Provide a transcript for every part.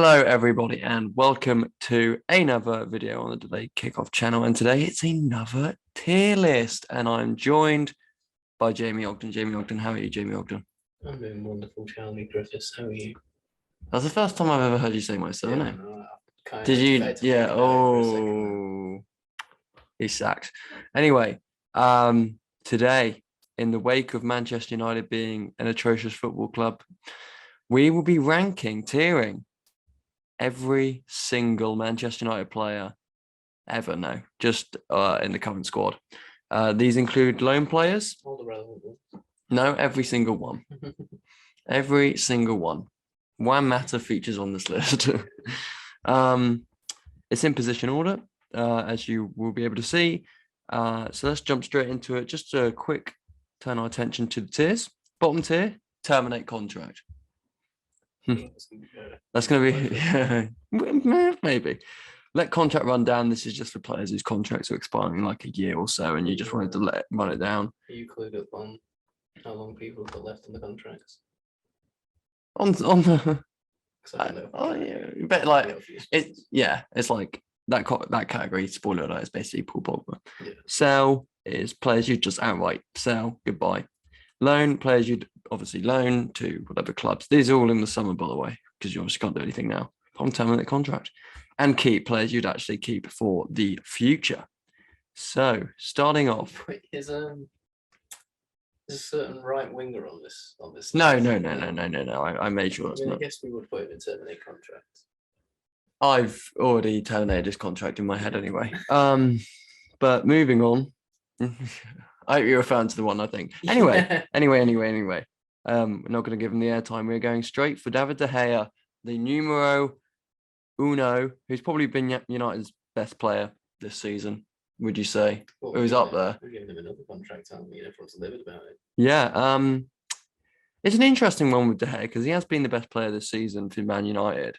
Hello everybody and welcome to another video on the Delayed Kickoff channel, and today it's another tier list and I'm joined by Jamie Ogden. Jamie Ogden, how are you, Jamie Ogden? I'm doing wonderful, Charlie Griffiths. How are you? That's the first time I've ever heard you say my surname. No, I Did you? had to Yeah. think about it for a second He sacks. Anyway, today, in the wake of Manchester United being an atrocious football club, we will be tiering every single Manchester United player ever. No, just in the current squad. These include loan players. All the relevant ones. No, every single one. Every single one. One matter features on this list. It's in position order, as you will be able to see. So let's jump straight into it. Just a quick turn our attention to the tiers. Bottom tier, terminate contract. That's going to be maybe. Let contract run down. This is just for players whose contracts are expiring in like a year or so, and you just wanted to let it run it down. Are you clued up on how long people have got left on the contracts? On the yeah, but like it, yeah, it's like that category. Spoiler alert, is basically Paul Pogba. Yeah. Sell is players you just outright sell, goodbye. Loan players you'd obviously loan to whatever clubs. These are all in the summer, by the way, because you obviously can't do anything now. Long term contract. And keep players you'd actually keep for the future. So starting off, is a certain right winger on this No. I made sure that's I not. guess we would put him in terminate contract. I've already terminated his contract in my head anyway. But moving on. I hope you're referring to the one, I think. Anyway. We're not going to give him the airtime. We're going straight for David De Gea, the numero uno, who's probably been United's best player this season. Would you say? Who's up there? We're giving him another contract, aren't we? Everyone's livid about it. Yeah. It's an interesting one with De Gea because he has been the best player this season for Man United.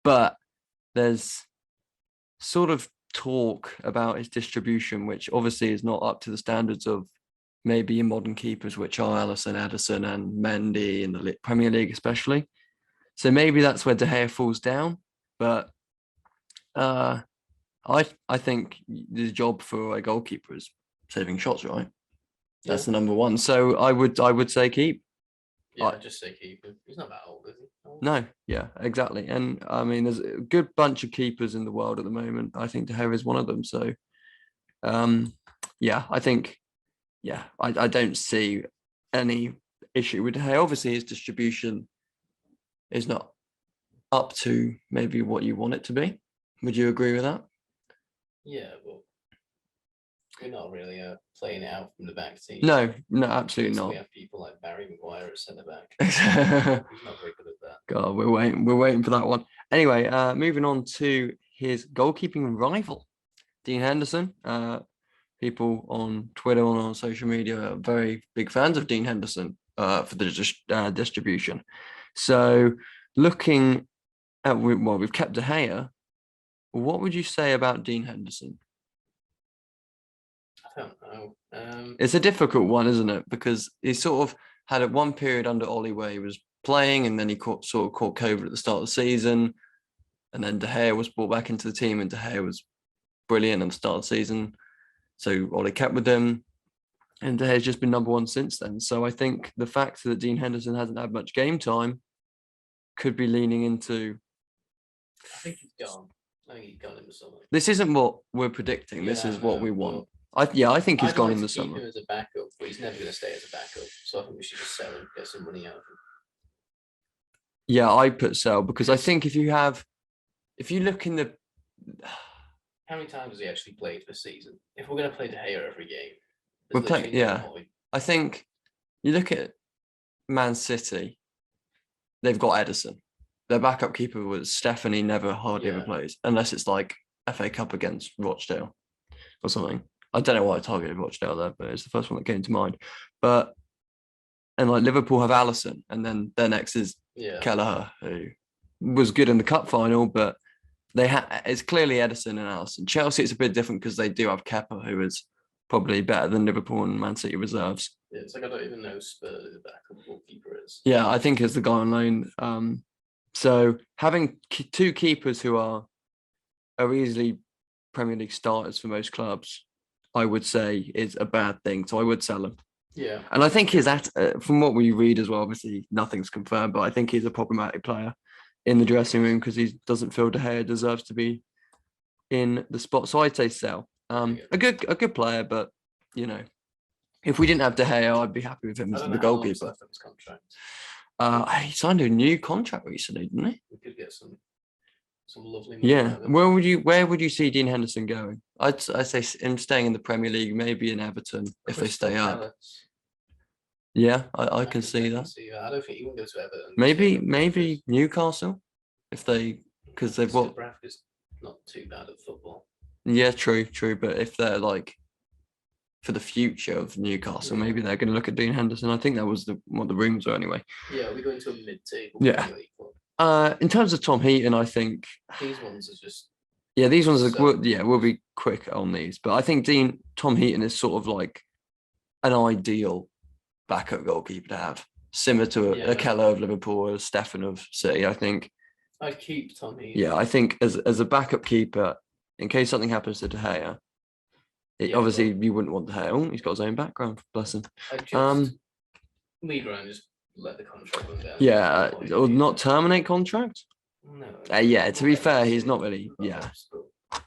But there's sort of talk about his distribution, which obviously is not up to the standards of maybe your modern keepers, which are Alisson, Ederson, and Mendy in the Premier League, especially. So maybe that's where De Gea falls down. But I think the job for a goalkeeper is saving shots, right? That's the number one. So I would say keep. Yeah, I'd just say keep him. He's not that old, is he? No, yeah, exactly. And I mean, there's a good bunch of keepers in the world at the moment. I think De Gea is one of them. So, yeah, I think, yeah, I don't see any issue with De Gea. Obviously, his distribution is not up to maybe what you want it to be. Would you agree with that? Yeah, well, we're not really playing it out from the back team. No, absolutely not. We have people like Harry Maguire at centre back. He's not very good at that. God, we're waiting for that one. Anyway, moving on to his goalkeeping rival, Dean Henderson. People on Twitter and on social media are very big fans of Dean Henderson for the distribution. So, looking at we've kept De Gea. What would you say about Dean Henderson? I don't know. It's a difficult one, isn't it? Because he sort of had at one period under Ollie where he was playing, and then he caught COVID at the start of the season, and then De Gea was brought back into the team, and De Gea was brilliant at the start of the season. So Ollie kept with him, and De Gea's just been number one since then. So I think the fact that Dean Henderson hasn't had much game time could be leaning into. I think he's gone. I think he's gone in the summer. This isn't what we're predicting. This is what we want. I think he's gone in the summer. Keep him as a backup, but he's never going to stay as a backup. So I think we should just sell him, get some money out of him. Yeah, I put sell because I think if you look in the. How many times has he actually played this season? If we're going to play De Gea every game, we're playing. Yeah, I think you look at Man City. They've got Ederson. Their backup keeper was Stephanie. Never hardly ever plays unless it's like FA Cup against Rochdale or something. I don't know why I targeted Rochdale there, but it's the first one that came to mind. And like Liverpool have Alisson, and then their next is Kelleher, who was good in the cup final, but it's clearly Ederson and Alisson. Chelsea, it's a bit different because they do have Kepa, who is probably better than Liverpool and Man City reserves. Yeah, it's like I don't even know Spurs the backup goalkeeper is. Yeah, I think it's the guy on loan. So having two keepers who are easily Premier League starters for most clubs, I would say is a bad thing. So I would sell him. Yeah. And I think he's from what we read as well, obviously nothing's confirmed, but I think he's a problematic player in the dressing room because he doesn't feel De Gea deserves to be in the spot. So I'd say sell. A good player, but you know, if we didn't have De Gea, I'd be happy with him as the goalkeeper. Left on his contract. He signed a new contract recently, didn't he? We could get some lovely money. Yeah. Where would you see Dean Henderson going? I'd say him staying in the Premier League, maybe in Everton if they stay up. Yeah, I can see that. I don't think he will go to Everton. Maybe Newcastle, if because they've got. Bradford's not too bad at football. Yeah, true. But if they're like for the future of Newcastle, maybe they're going to look at Dean Henderson. I think that was what the rumors were anyway. Yeah, we're going to a mid-table. Yeah. In terms of Tom Heaton, I think these ones are just. Yeah, these ones are. We'll be quick on these, but I think Tom Heaton is sort of like an ideal backup goalkeeper to have, similar to a Keller of Liverpool or a Stefan of City. I think I'd keep Tom Heaton. Yeah, I think as a backup keeper, in case something happens to De Gea, obviously you wouldn't want De Gea. Oh, he's got his own background, bless him. I'd just leave around, just let the contract run down. Yeah, or not terminate contract. No. Yeah, to be fair, he's not really. Yeah,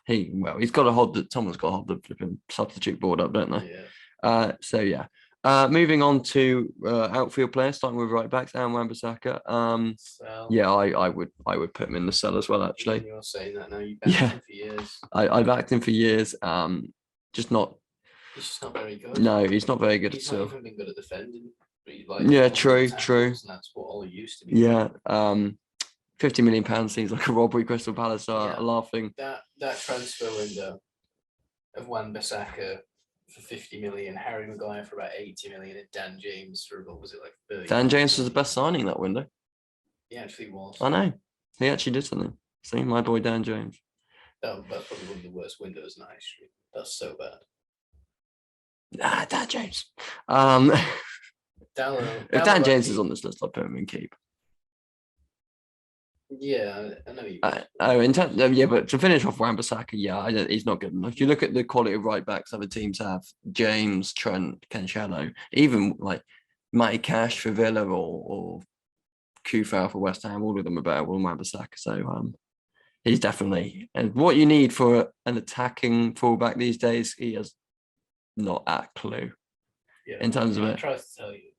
he's got to hold someone's got to hold the flipping substitute board up, don't they? Yeah. So yeah. Moving on to outfield players, starting with right backs and Wan-Bissaka. Yeah, I would put him in the cell as well. Actually, you're saying that now. You've backed him for years. I've backed him for years. Just not. He's just not very good. No, he's not very good at all. He's not even been good at defending. True. And that's what all he used to be. Yeah. £50 million seems like a robbery. Crystal Palace are laughing. That transfer window of Wan-Bissaka for 50 million, Harry Maguire for about 80 million, and Dan James for what was it, like 30? Dan James was the best signing that window. He actually was. I know. He actually did something. See, my boy Dan James. That's probably one of the worst windows in the high street. That's so bad. Dan James. If Dan James is on this list, I'll put him in keep. Yeah, I know you. But to finish off Wan-Bissaka, he's not good enough. If you look at the quality of right backs other teams have, James, Trent, Cancelo, even like Matty Cash for Villa or Kufau for West Ham, all of them are better than Wan-Bissaka. So he's definitely, and what you need for an attacking fullback these days, he has not a clue in terms of it. I try to tell you,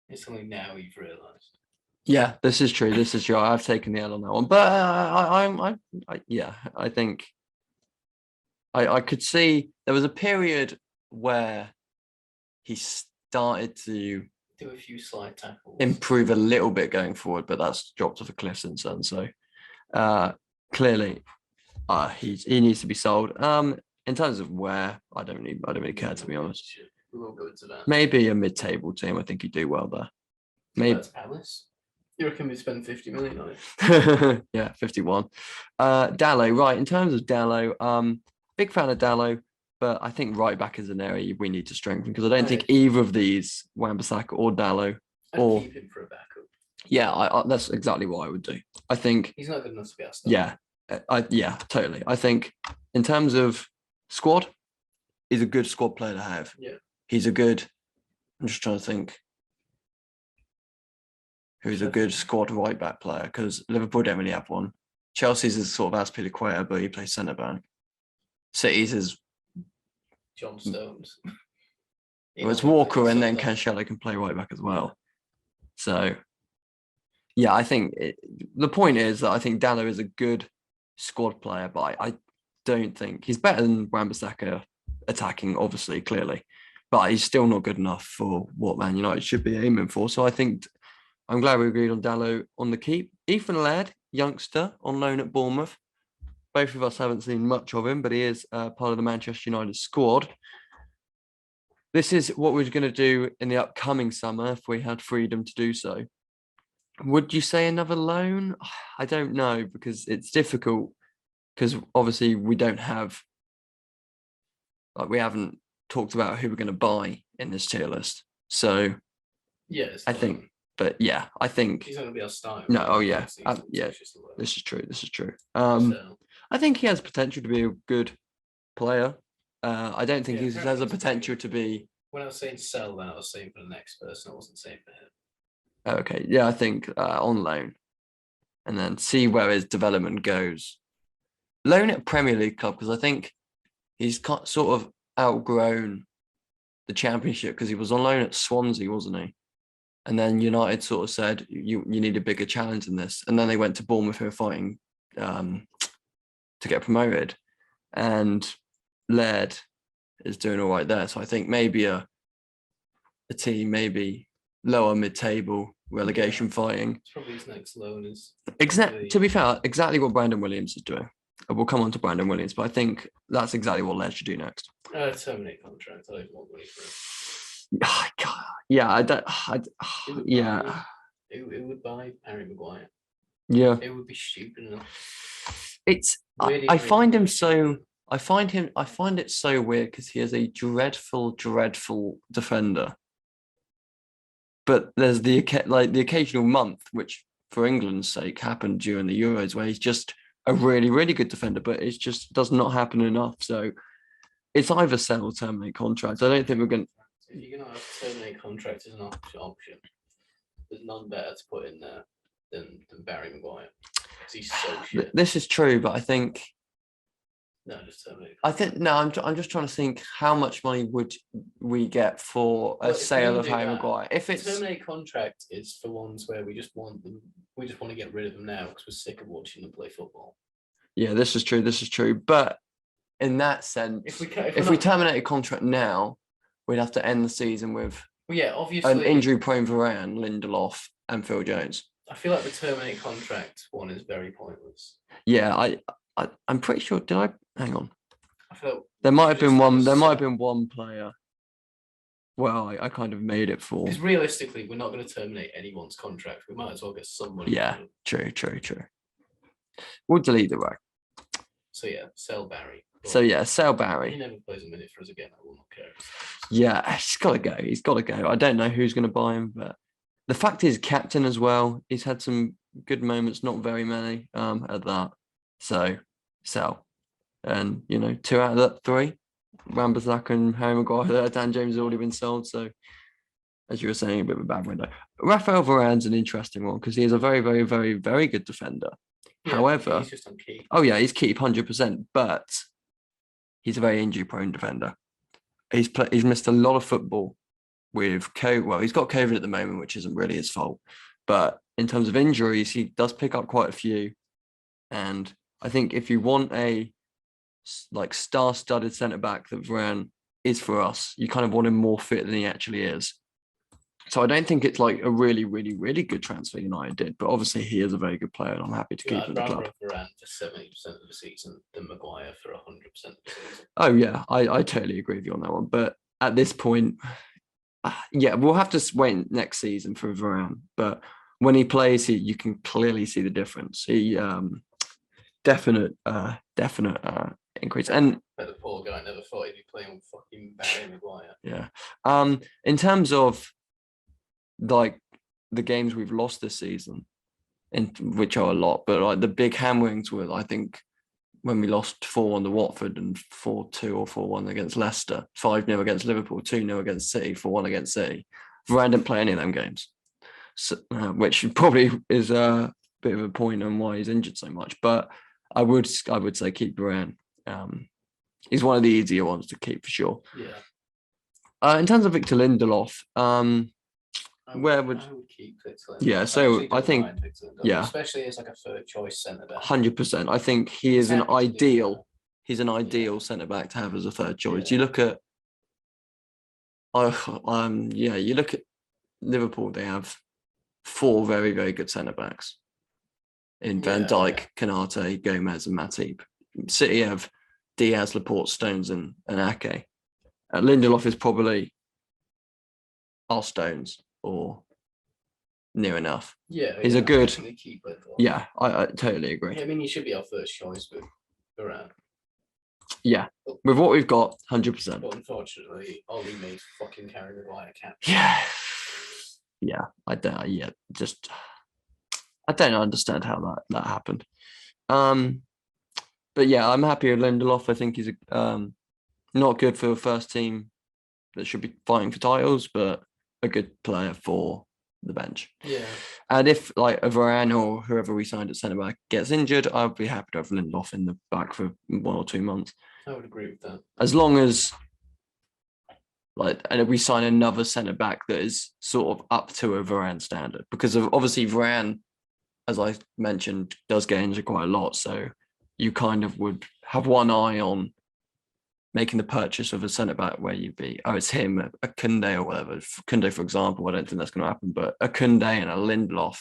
it's something now you've realised. Yeah, this is true. I've taken the L on that one, but I think I could see there was a period where he started to do a few slide tackles, improve a little bit going forward, but that's dropped off a cliff since then. So clearly, he needs to be sold. In terms of where, I don't really care, to be honest. We will go into that. Maybe a mid-table team. I think he'd do well there. Maybe that's Palace. You reckon we spend 50 million on it? Yeah, 51. Dalot, right. In terms of Dalot, big fan of Dalot, but I think right back is an area we need to strengthen because I don't think either of these, Wan-Bissaka or Dalot, I'd keep him for a backup. Yeah, that's exactly what I would do. I think he's not good enough to be our starter. Yeah, totally. I think in terms of squad, he's a good squad player to have. Yeah, he's a good. I'm just trying to think. Who's a good squad right back player? Because Liverpool don't really have one. Chelsea's is sort of Azpilicueta, but he plays centre back. City's is John Stones. Well, it's Walker, and then Cancelo can play right back as well. So, yeah, I think the point is that I think Dalot is a good squad player, but I don't think he's better than Wan-Bissaka attacking, obviously, clearly, but he's still not good enough for what Man United should be aiming for. So I think I'm glad we agreed on Dalot on the keep. Ethan Laird, youngster on loan at Bournemouth. Both of us haven't seen much of him, but he is part of the Manchester United squad. This is what we're going to do in the upcoming summer if we had freedom to do so. Would you say another loan? I don't know, because it's difficult, because obviously we don't have, we haven't talked about who we're going to buy in this tier list. So yes, I think But yeah, I think He's going to be our starter. no. Oh yeah, yeah. This is true. So, I think he has potential to be a good player. I don't think he has a he's potential very to be. when I was saying sell, then I was saying for the next person. I wasn't saying for him. Okay, yeah, I think on loan, and then see where his development goes. Loan at Premier League club, because I think he's sort of outgrown the Championship, because he was on loan at Swansea, wasn't he? And then United sort of said, you need a bigger challenge than this. And then they went to Bournemouth, who were fighting to get promoted. And Laird is doing all right there. So I think maybe a team, maybe lower mid-table relegation fighting. It's probably his next loan is. To be fair, exactly what Brandon Williams is doing. We'll come on to Brandon Williams, but I think that's exactly what Laird should do next. Terminate contract. I don't want money for him. Yeah, I don't. Yeah. It would buy Harry Maguire. Yeah. It would be stupid enough. It's. I find him so. I find it so weird because he is a dreadful defender. But there's the occasional month, which for England's sake happened during the Euros, where he's just a really good defender, but it just does not happen enough. So it's either sell or terminate contract. I don't think we're going to. If you're going to terminate contract as an option, there's none better to put in there than Barry Maguire. He's so shit. This is true, but I think. No, just terminate. I think no. I'm just trying to think how much money would we get for a sale of Harry Maguire? If it's terminate contract, is for ones where we just want them. We just want to get rid of them now because we're sick of watching them play football. Yeah, this is true. But in that sense, if we terminate a contract now, we'd have to end the season with obviously an injury-prone Varane, Lindelof, and Phil Jones. I feel like the terminate contract one is very pointless. Yeah, I'm pretty sure. Did I hang on? I feel there might have been one. There might have been one player. Well, I kind of made it for. Because realistically, we're not going to terminate anyone's contract. We might as well get some money. Yeah, true. We'll delete the row. So yeah, sell Barry. Sell Barry. He never plays a minute for us again. I will not care. Yeah, he's got to go. I don't know who's going to buy him, but the fact is, captain as well. He's had some good moments, not very many at that. So sell, and 2 out of that 3, Wan-Bissaka and Harry Maguire. Dan James has already been sold. So as you were saying, a bit of a bad window. Raphael Varane's an interesting one because he is a very good defender. Yeah, however, he's just on keep. Oh yeah, he's keep 100%, but he's a very injury-prone defender. He's missed a lot of football with COVID. Well, he's got COVID at the moment, which isn't really his fault. But in terms of injuries, he does pick up quite a few. And I think if you want a star-studded centre-back that Varane is for us, you kind of want him more fit than he actually is. So I don't think it's like a really good transfer United did, but obviously he is a very good player, and I'm happy to keep him in the club. I'd rather Varane for 70% of the season than Maguire for 100% of the season. Oh yeah, I totally agree with you on that one. But at this point, we'll have to wait next season for Varane. But when he plays, you can clearly see the difference. He definite increase. And but the poor guy never thought he'd be playing with fucking Barry Maguire. Yeah. In terms of like the games we've lost this season, which are a lot, but like the big hammerings were, I think, when we lost 4-1 to Watford and 4-2 or 4-1 against Leicester, 5-0 against Liverpool, 2-0 against City, 4-1 against City. Varane didn't play any of them games, so, which probably is a bit of a point on why he's injured so much. But I would say keep Varane. He's one of the easier ones to keep for sure. Yeah. In terms of Victor Lindelof, I would keep Victor Lindelof. Yeah, so I think especially as like a third choice centre back. 100%. I think he is an ideal. He's an ideal centre back to have as a third choice. You look at, you look at Liverpool. They have 4 very good centre backs in Van Dijk, Konate, Gomez, and Matip. City have Diaz, Laporte, Stones, and Ake. Lindelof is probably our Stones or near enough. Yeah, he's a good. Keep Lindelof. Yeah, I totally agree. I mean, he should be our first choice with Varane. Yeah, with what we've got, 100%. But unfortunately, Ollie made fucking Harry Maguire captain. Yeah. yeah, I don't. Yeah, just I don't understand how that happened. Um, but yeah, I'm happy with Lindelof. I think he's not good for a first team that should be fighting for titles, but a good player for the bench. Yeah. And if like a Varane or whoever we signed at centre back gets injured, I'd be happy to have Lindelof in the back for 1 or 2 months. I would agree with that. As long as and we sign another centre back that is sort of up to a Varane standard, because of obviously Varane, as I mentioned, does get injured quite a lot. So you kind of would have one eye on making the purchase of a centre back where you'd be, oh, it's him, a Koundé or whatever. Koundé, for example, I don't think that's going to happen, but a Koundé and a Lindelof,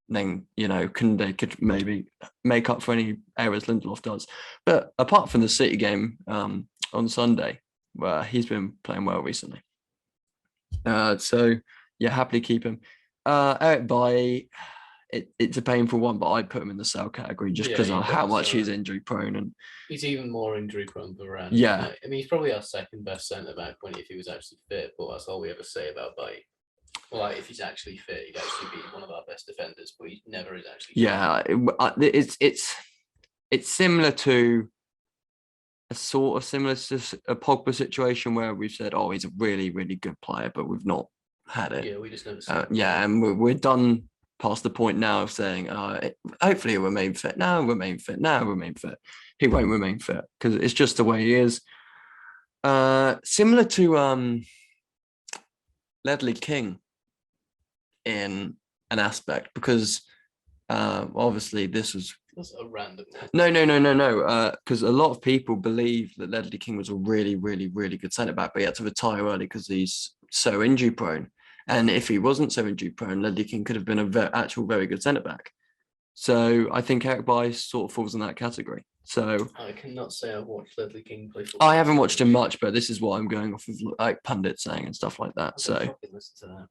then, Koundé could maybe make up for any errors Lindelof does. But apart from the City game on Sunday, where he's been playing well recently. So, yeah, happily keep him. Eric Bailly, it's a painful one, but I'd put him in the sell category just because of how much he's injury prone. And he's even more injury prone than Varane. Yeah. I mean, he's probably our second best centre back if he was actually fit, but that's all we ever say about Bailly. Well, if he's actually fit, he'd actually be one of our best defenders, but he never is actually fit. Yeah, it's similar to a sort of similar to a Pogba situation where we've said, oh, he's a really, really good player, but we've not had it. Yeah, we just never said yeah, and we're done past the point now of saying, hopefully he'll remain fit. Now remain fit. Now remain fit. He won't remain fit because it's just the way he is. Similar to Ledley King in an aspect, because obviously this was a random. No. Because a lot of people believe that Ledley King was a really, really, really good centre back, but he had to retire early because he's so injury prone. And if he wasn't so injury prone, Ledley King could have been a actual very good centre back. So I think Eric Bailly sort of falls in that category. So I cannot say I've watched Ledley King play football. I haven't watched him much, but this is what I'm going off of, like pundits saying and stuff like that. So listen to that.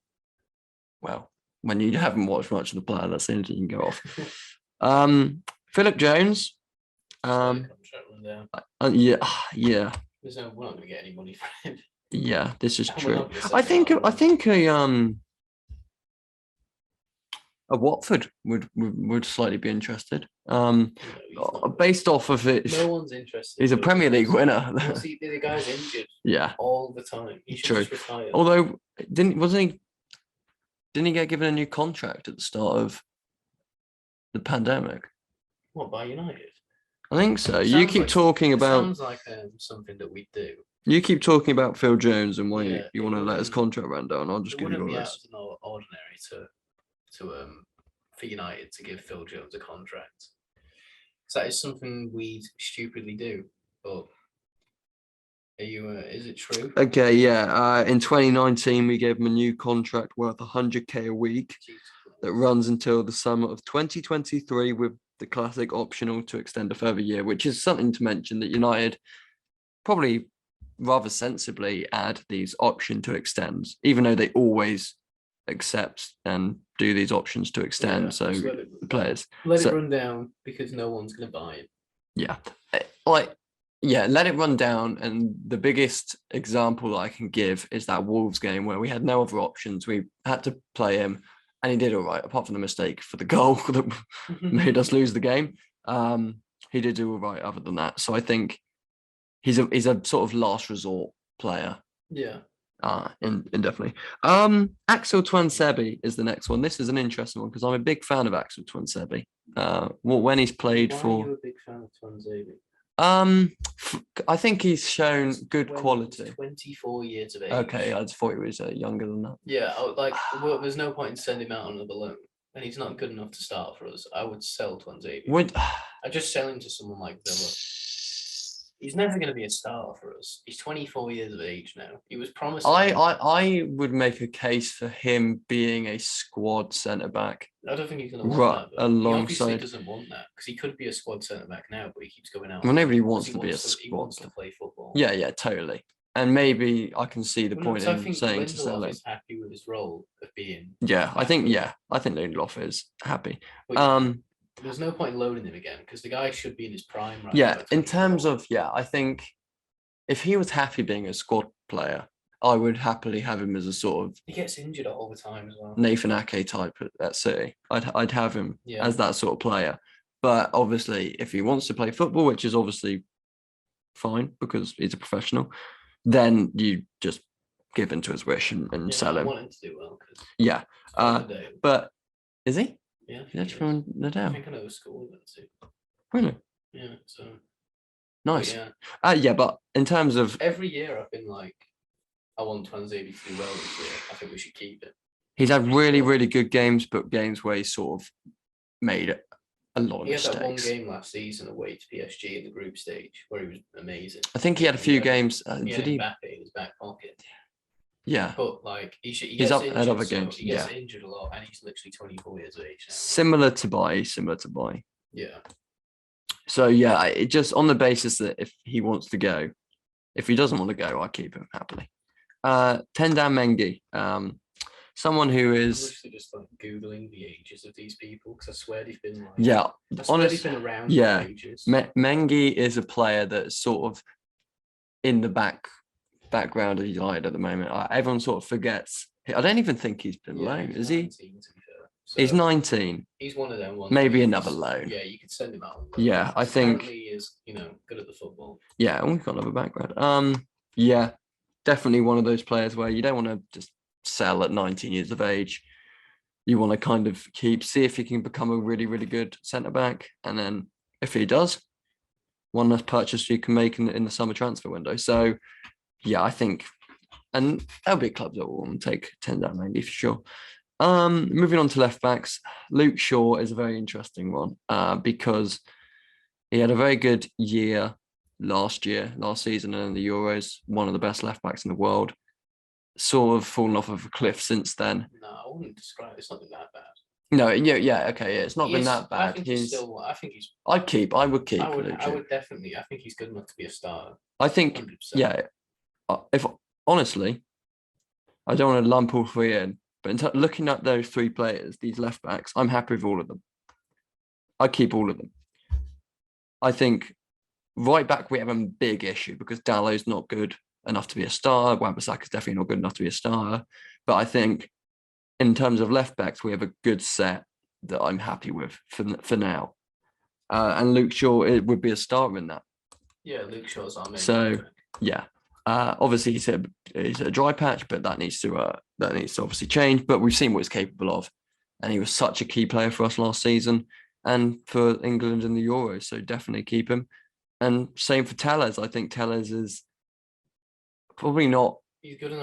Well, when you haven't watched much of the player, that's the only thing you can go off. Philip Jones. Yeah. We're not going to get any money for him. Yeah, this is true. I think a Watford would slightly be interested. Based off of it. No one's interested. He's a Premier League winner. The guy's injured. Yeah. All the time. He should just retire. Although didn't he get given a new contract at the start of the pandemic? What, by United? I think so. You keep talking about. Sounds like something that we do. You keep talking about Phil Jones and why you want to let his contract run down. I'll just give you all this. It wouldn't be ordinary for United to give Phil Jones a contract. So that is something we stupidly do. But is it true? Okay, yeah. In 2019, we gave him a new contract worth 100k a week that runs until the summer of 2023 with the classic optional to extend a further year, which is something to mention that United probably rather sensibly add these option to extends, even though they always accept and do these options to extend. Yeah, so players let it run down because no one's going to buy it. Yeah, let it run down. And the biggest example that I can give is that Wolves game where we had no other options. We had to play him, and he did all right, apart from the mistake for the goal that made us lose the game. He did do all right other than that. So I think he's a sort of last resort player. Yeah. Indefinitely. Axel Tuanzebe is the next one. This is an interesting one because I'm a big fan of Axel Tuanzebe. When he's played for. Why are you a big fan of Tuanzebe? I think he's shown good quality. 24 years of age. Okay, I just thought he was younger than that. Yeah, there's no point in sending him out on another loan, and he's not good enough to start for us. I would sell Tuanzebe. I'd just sell him to someone like Villa. He's never going to be a starter for us. He's 24 years of age now. He was promising. I would make a case for him being a squad centre back. I don't think he's going to want that. Alongside. He obviously doesn't want that because he could be a squad centre back now, but he keeps going out. Well, nobody wants to be a squad. He wants to play football. Yeah, totally. And maybe I can see the point in saying to sell him. Is happy with his role of being. Yeah, I think Lindelof is happy. There's no point in loading him again because the guy should be in his prime in terms of I think if he was happy being a squad player I would happily have him as a sort of He gets injured all the time as well. Nathan Ake type at City. I'd have him as that sort of player. But obviously, if he wants to play football, which is obviously fine because he's a professional, then you just give in to his wish and sell him. I want him to do well. Yeah. But is he? Yeah. He's actually from Nadal. I think I know the school he went to. Really? Yeah. So nice. Yeah. But in terms of every year, I've been like, I want Tuanzebe to do well this year. I think we should keep it. He's had really, really good games, but games where he sort of made a lot of mistakes. He had that one game last season away to PSG in the group stage where he was amazing. I think he had a few games. Did he? Mbappe in his back pocket. Yeah. But like he's up ahead of a game. He gets injured a lot, and he's literally 24 years of age now. Similar to Bailly. Yeah. So yeah, it just on the basis that if he wants to go, if he doesn't want to go, I keep him happily. Tendam Mengi, someone who is. I'm literally just like googling the ages of these people because I swear they've been like. Yeah, honestly, they've been around. For ages. Mengi is a player that's sort of in the background of United at the moment. Everyone sort of forgets. I don't even think he's been loaned. Is he? So he's 19. He's one of them ones. Maybe another loan. Yeah, you could send him out. Yeah, I think he is, good at the football. Yeah, and we've got another background. Yeah, definitely one of those players where you don't want to just sell at 19 years of age. You want to kind of see if he can become a really, really good centre back, and then if he does, one less purchase you can make in the summer transfer window. So, yeah, I think, and there'll be clubs that will take Tendam maybe for sure. Moving on to left backs, Luke Shaw is a very interesting one because he had a very good year last season in the Euros, one of the best left backs in the world. Sort of fallen off of a cliff since then. No, I wouldn't describe it. It's not been that bad. No, okay, it's not been that bad. I would keep. I would definitely. I think he's good enough to be a starter. I think, 100%. Yeah. If honestly, I don't want to lump all three in. But looking at those three players, these left backs, I'm happy with all of them. I keep all of them. I think right back we have a big issue because Dallow's not good enough to be a starter. Wan-Bissaka's definitely not good enough to be a starter. But I think in terms of left backs, we have a good set that I'm happy with for now. And Luke Shaw would be a starter in that. Yeah, Luke Shaw's our main. So yeah. Obviously, he's a dry patch, but that needs to obviously change. But we've seen what he's capable of, and he was such a key player for us last season and for England in the Euros. So definitely keep him. And same for Telles. I think Telles is probably not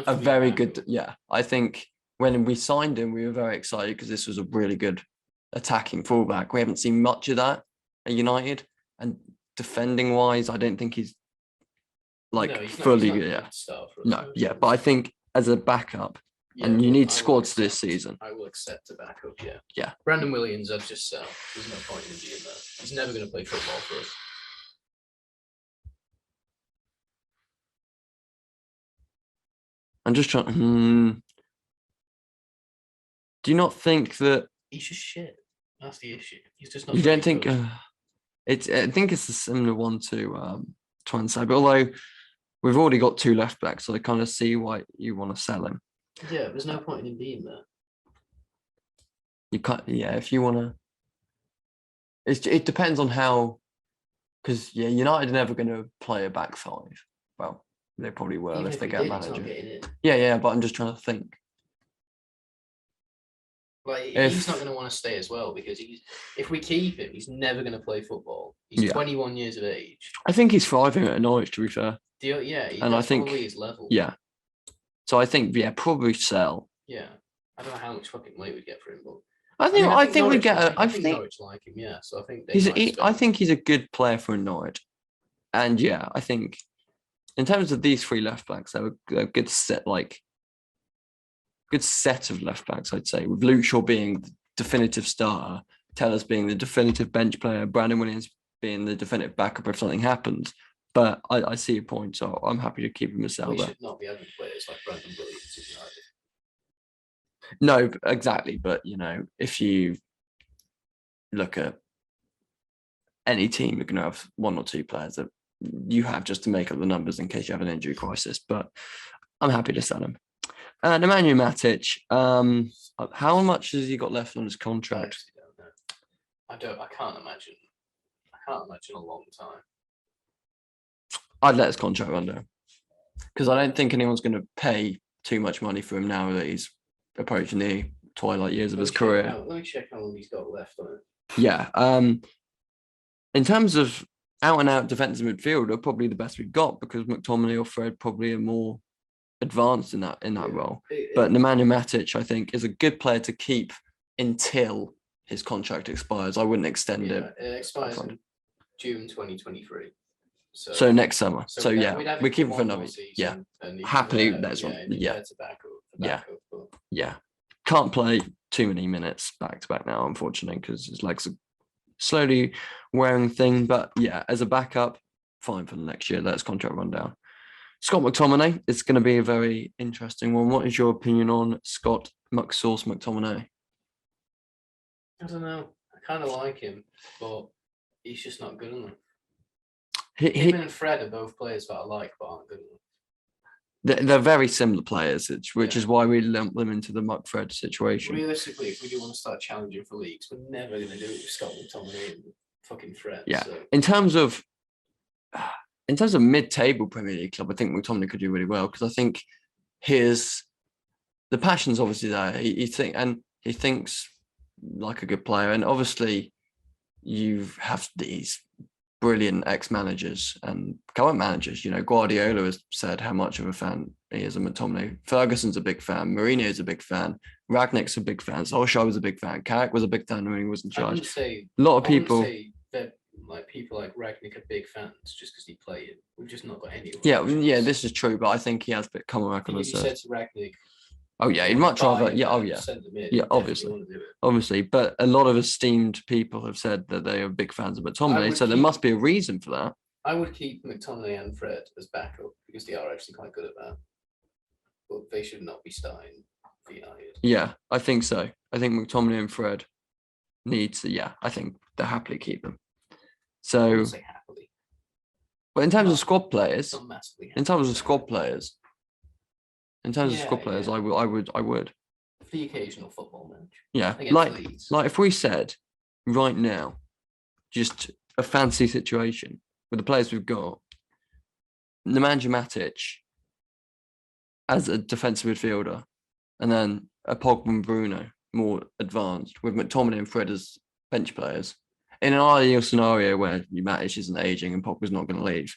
a very good. Yeah, I think when we signed him, we were very excited because this was a really good attacking fullback. We haven't seen much of that at United, and defending wise, I don't think he's. Fully, but I think as a backup, and you need squads this season. I will accept a backup, yeah. Yeah. Brandon Williams, I'd just sell. There's no point in him being there. He's never going to play football for us. I'm just trying. Do you not think that he's just shit? That's the issue. He's just not. You don't think? I think it's a similar one to Tuanzebe, although. We've already got two left backs, so I kind of see why you want to sell him. Yeah, there's no point in him being there. You can't. Yeah, if you want to, it depends on how. Because United are never going to play a back five. Well, they probably will. Even if they get a manager. Yeah, but I'm just trying to think. He's not going to want to stay as well because if we keep him, he's never going to play football. He's 21 years of age. I think he's thriving at Norwich, to be fair. And I think his level. Yeah. So I think probably sell. Yeah, I don't know how much fucking money we'd get for him, but I think we get. I think Norwich like him. Yeah, so I think I think he's a good player for Norwich, and I think in terms of these three left backs, they're a good set. Good set of left backs, I'd say, with Luke Shaw being the definitive starter, Tellers being the definitive bench player, Brandon Williams being the definitive backup if something happens. But I see your point, so I'm happy to keep him as sell. We should not be having players like Brandon Williams in United. No, exactly. But if you look at any team, you're going to have one or two players that you have just to make up the numbers in case you have an injury crisis. But I'm happy to sell him. Nemanja Matic, how much has he got left on his I contract? actually don't know. I can't imagine. I can't imagine a long time. I'd let his contract run down because I don't think anyone's going to pay too much money for him now that he's approaching the twilight years of his career. Let me check how long he's got left on it. Yeah. In terms of out and out defensive midfielder, probably the best we've got because McTominay or Fred probably are more advanced in that role. But Nemanja Matic, I think, is a good player to keep until his contract expires. I wouldn't extend it. It expires in June 2023. So next summer. So we keep it for another. Yeah. Happily, that's one. Yeah. Yeah. Can't play too many minutes back to back now, unfortunately, because his legs are slowly wearing thin. But yeah, as a backup, fine for the next year. Let his contract run down. Scott McTominay, it's going to be a very interesting one. What is your opinion on Scott McTominay? I don't know. I kind of like him, but he's just not good enough. Him and Fred are both players that I like, but aren't good enough. They're very similar players, which is why we lump them into the Muck-Fred situation. Realistically, if we do want to start challenging for leagues, we're never going to do it with Scott McTominay and fucking Fred. Yeah. So. In terms of mid-table Premier League club, I think McTominay could do really well because I think the passion's obviously there. He thinks like a good player, and obviously you have these brilliant ex-managers and current managers. You know, Guardiola has said how much of a fan he is of McTominay. Ferguson's a big fan. Mourinho's a big fan. Ragnick's a big fan. Solskjaer was a big fan. Carrick was a big fan when he was in charge. A lot of people. Say that like people like Ragnick are big fans just because he played. We've just not got any. Yeah, this is true, but I think he has become a record. If you said to Ragnick, oh yeah, he'd much rather. Yeah, obviously. But a lot of esteemed people have said that they are big fans of McTominay, so there must be a reason for that. I would keep McTominay and Fred as backup because they are actually quite good at that. But they should not be starting for United. Yeah, I think so. I think McTominay and Fred need to. Yeah, I think they'll happily keep them. So, happily. But in terms of squad players, I would. For the occasional football match. Yeah, like if we said right now, just a fancy situation with the players we've got, Nemanja Matic as a defensive midfielder, and then a Pogba and Bruno more advanced with McTominay and Fred as bench players. In an ideal scenario where Matic isn't aging and Pogba's not going to leave,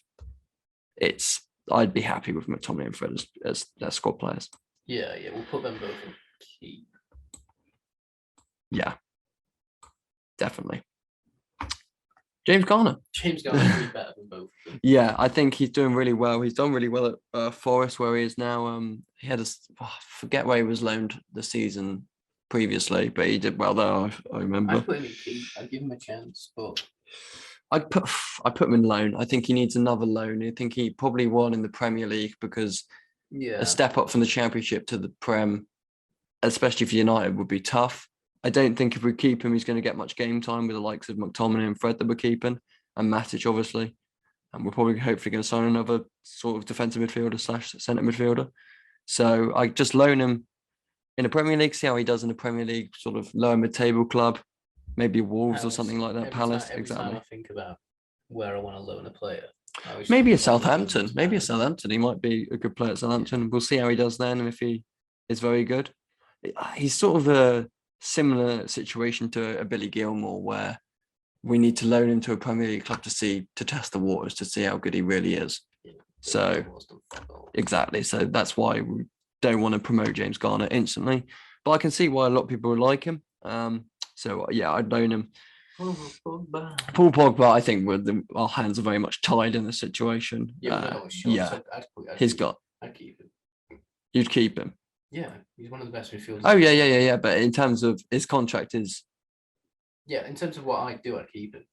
I'd be happy with McTominay and Fred as their squad players. Yeah, we'll put them both in keep. Yeah, definitely. James Garner would be better than both of them. Yeah, I think he's doing really well. He's done really well at Forest, where he is now. He had I forget where he was loaned the season previously, but he did well there. I remember. I'd put him in keep. I'd give him a chance, but I put him in loan. I think he needs another loan. I think he probably won in the Premier League because a step up from the Championship to the Prem, especially for United, would be tough. I don't think if we keep him, he's going to get much game time with the likes of McTominay and Fred that we're keeping, and Matic, obviously. And we're probably hopefully going to sign another sort of defensive midfielder / centre midfielder. So I just loan him in the Premier League, see how he does in the Premier League, sort of lower mid-table club, maybe Wolves or something like that. Palace, exactly. Time I think about where I want to loan a player. Maybe a Southampton. He might be a good player at Southampton. We'll see how he does then, and if he is very good. He's sort of a similar situation to a Billy Gilmore, where we need to loan him to a Premier League club to test the waters, to see how good he really is. So exactly. So that's why we don't want to promote James Garner instantly, but I can see why a lot of people would like him. So yeah, I'd loan him. Paul Pogba, I think our hands are very much tied in this situation. He's got. I'd keep him. You'd keep him. Yeah, he's one of the best midfielders. Oh yeah. But in terms of his contract is. Yeah, in terms of what I do, I'd keep him.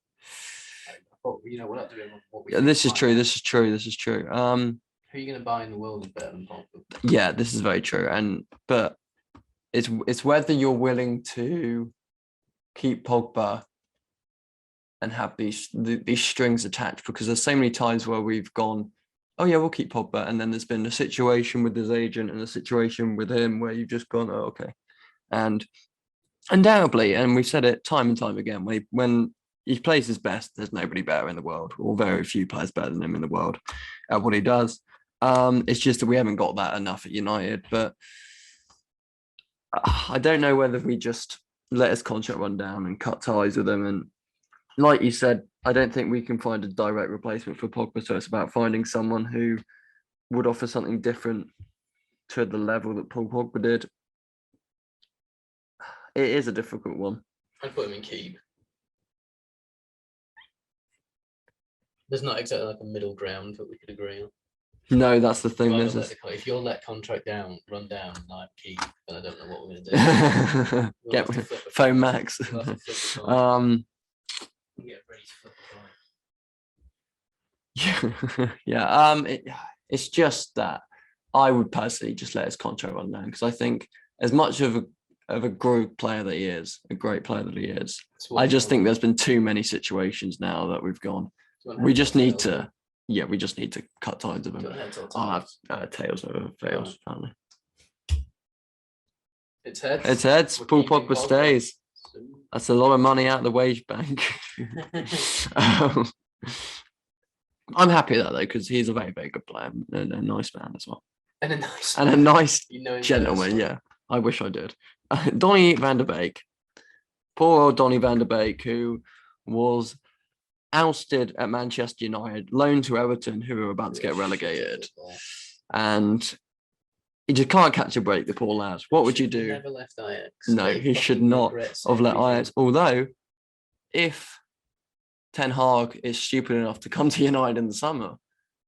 But we're not doing what we. Yeah, this is true. Who are you going to buy in the world is better than Pogba? Yeah, this is very true. But it's whether you're willing to keep Pogba and have these strings attached, because there's so many times where we've gone oh yeah, we'll keep Pogba, and then there's been a situation with his agent and a situation with him where you've just gone, oh, okay, and undoubtedly, and we've said it time and time again, when he plays his best, there's nobody better in the world, or very few players better than him in the world at what he does. It's just that we haven't got that enough at United, but I don't know whether we just let his contract run down and cut ties with him. And like you said, I don't think we can find a direct replacement for Pogba. So it's about finding someone who would offer something different to the level that Paul Pogba did. It is a difficult one. I'd put him in keep. There's not exactly like a middle ground that we could agree on. No, that's the thing. If you'll let contract run down, and I keep, then I don't know what we're going to do. Get phone Max. Get ready to flip the yeah. It's just that I would personally just let his contract run down, because I think as much of a good player that he is, a great player that he is, I just think there's been too many situations now that we've gone. We just need to cut ties with him. I'll have tails over fails, apparently. It's heads. It's heads. Paul Pogba stays. That's a lot of money out of the wage bank. I'm happy with that though, because he's a very, very good player and a nice man as well. And a nice gentleman, yeah. I wish I did. Donny van der Beek. Poor old Donny van der Beek, who was ousted at Manchester United, loaned to Everton, who were about to get relegated. And he just can't catch a break, the poor lad. What would you do? Never left Ajax. No, he should not have let Ajax. Although, if Ten Hag is stupid enough to come to United in the summer,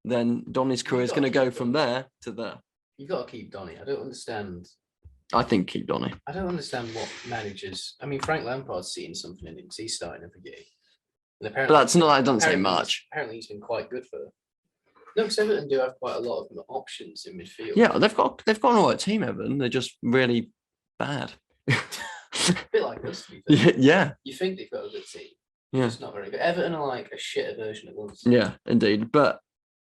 then Donny's career is going to go from there to there. You've got to keep Donny. I don't understand. I think keep Donny. I don't understand what managers. I mean, Frank Lampard's seeing something in him because he's starting every game. But that's not. That doesn't say much. Apparently, he's been quite good for. No, because Everton do have quite a lot of options in midfield. Yeah, they've got an alright team, Everton. They're just really bad. A bit like us, to be fair. Yeah. You think they've got a good team. Yeah. It's not very good. Everton are like a shitter version of us. Yeah, indeed. But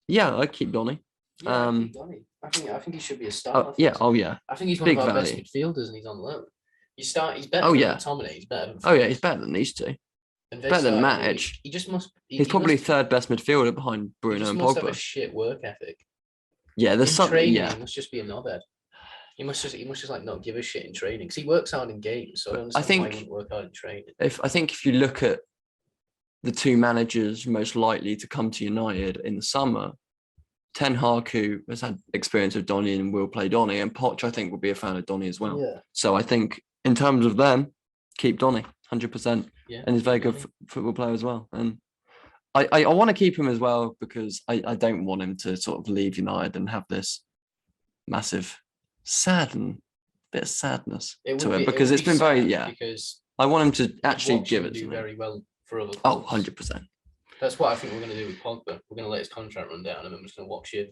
yeah, I keep Donny. Yeah, I keep Donny. I think he should be a starter. Yeah. Oh yeah. I think he's one of our best midfielders, and he's on loan. He's better than McTominay. He's better than. Oh yeah, he's better than these two. Better than Matic. He just must. He's probably third best midfielder behind Bruno and Pogba. He must have a shit work ethic. Yeah, there's something. Training, yeah, he must just be a knobhead. He must just like not give a shit in training, because he works hard in games. So I don't understand why he wouldn't work hard in training. If you look at the two managers most likely to come to United in the summer, Ten Hag, who has had experience with Donny and will play Donny, and Poch, I think, will be a fan of Donny as well. Yeah. So I think in terms of them, keep Donny 100%. Yeah, and he's a very good football player as well. And I want to keep him as well, because I don't want him to sort of leave United and have this massive bit of sadness to it, because it's been very, because I want him to actually give it to me. Very well for other clubs. 100%. That's what I think we're going to do with Pogba. We're going to let his contract run down, and I'm just going to watch him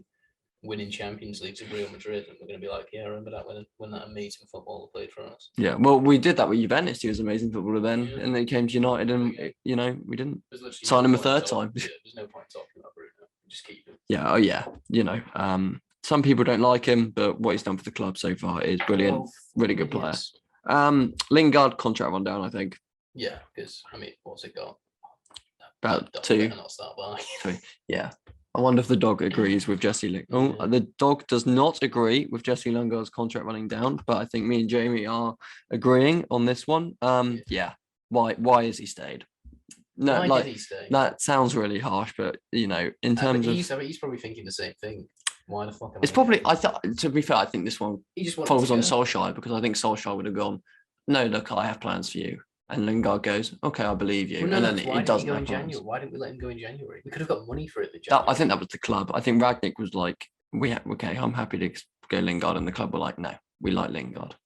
winning Champions Leagues with Real Madrid, and we're going to be like, yeah, I remember that when that amazing footballer played for us. Yeah, well, we did that with Juventus. He was an amazing footballer then, and then he came to United, and we didn't sign him a third time. Yeah, there's no point talking about Bruno. Just keep him. Yeah, oh yeah, some people don't like him, but what he's done for the club so far is brilliant. Really good player. Yes. Lingard contract run down, I think. Yeah, because what's it got? About 2. Not start by. 3. Yeah. I wonder if the dog agrees with Jesse Lingard. Oh, the dog does not agree with Jesse Lingard's contract running down, but I think me and Jamie are agreeing on this one. Yeah. Why has he stayed? No, why did he stay? That sounds really harsh, but in terms of he's probably thinking the same thing. Why the fuck? It's probably to be fair, I think this one falls on Solskjaer, because I think Solskjaer would have gone, no, look, I have plans for you. And Lingard goes, okay, I believe you. Well, and then it doesn't go in January. Why didn't we let him go in January? We could have got money for it. I think that was the club. I think Ragnick was like, I'm happy to go Lingard, and the club were like, no, we like Lingard.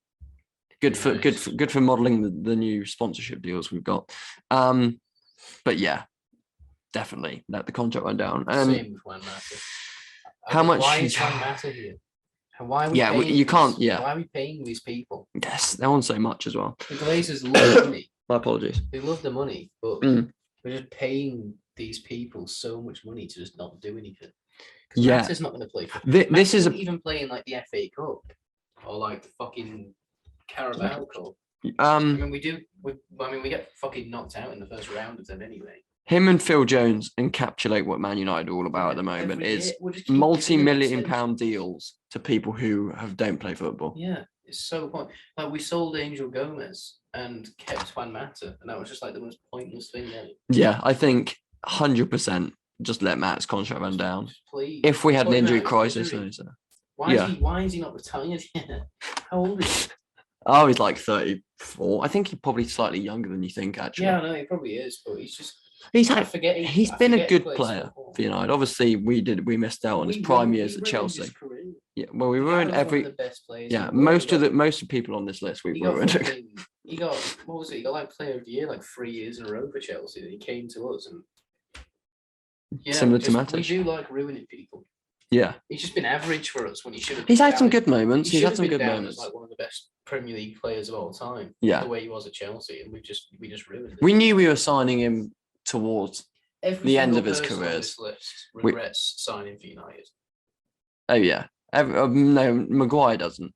Good for modelling the new sponsorship deals we've got. But yeah, definitely let the contract run down. Same with Juan Mata. How much? Why is Juan Mata here? Why are we paying you can't. Yeah. Why are we paying these people? Yes, they want so much as well. The Glazers love money. My apologies. They love the money, but we're just paying these people so much money to just not do anything. Because Yeah. Mata's not going to play. This is even playing like the FA Cup or like the fucking Carabao Cup. I mean, we get fucking knocked out in the first round of them anyway. Him and Phil Jones encapsulate what Man United are all about at the moment. Is multi-million pound deals to people who don't play football. Yeah, it's so point. Like we sold Angel Gomez and kept Juan Mata, and that was just like the most pointless thing ever. Yeah, I think 100% just let Matt's contract run down. Please. If we had an injury crisis, why is he not retired yet? How old is he? Oh, he's like 34. I think he's probably slightly younger than you think, actually. Yeah, I know he probably is, but he's just. He's been a good player for United. Obviously, we missed out on his prime years at Chelsea. Yeah, well, we ruined every. One of the best players most of the people on this list we ruined. He got what was it? He got like Player of the Year like 3 years in a row for Chelsea. Then he came to us and. Yeah, similar to Matic. We do like ruining people. Yeah, he's just been average for us when he should have. He's had some good moments. He's had some good moments. Like one of the best Premier League players of all time. Yeah, the way he was at Chelsea, and we just ruined it. We knew we were signing him towards the end of his career. Regrets signing for United. Oh yeah, no, Maguire doesn't.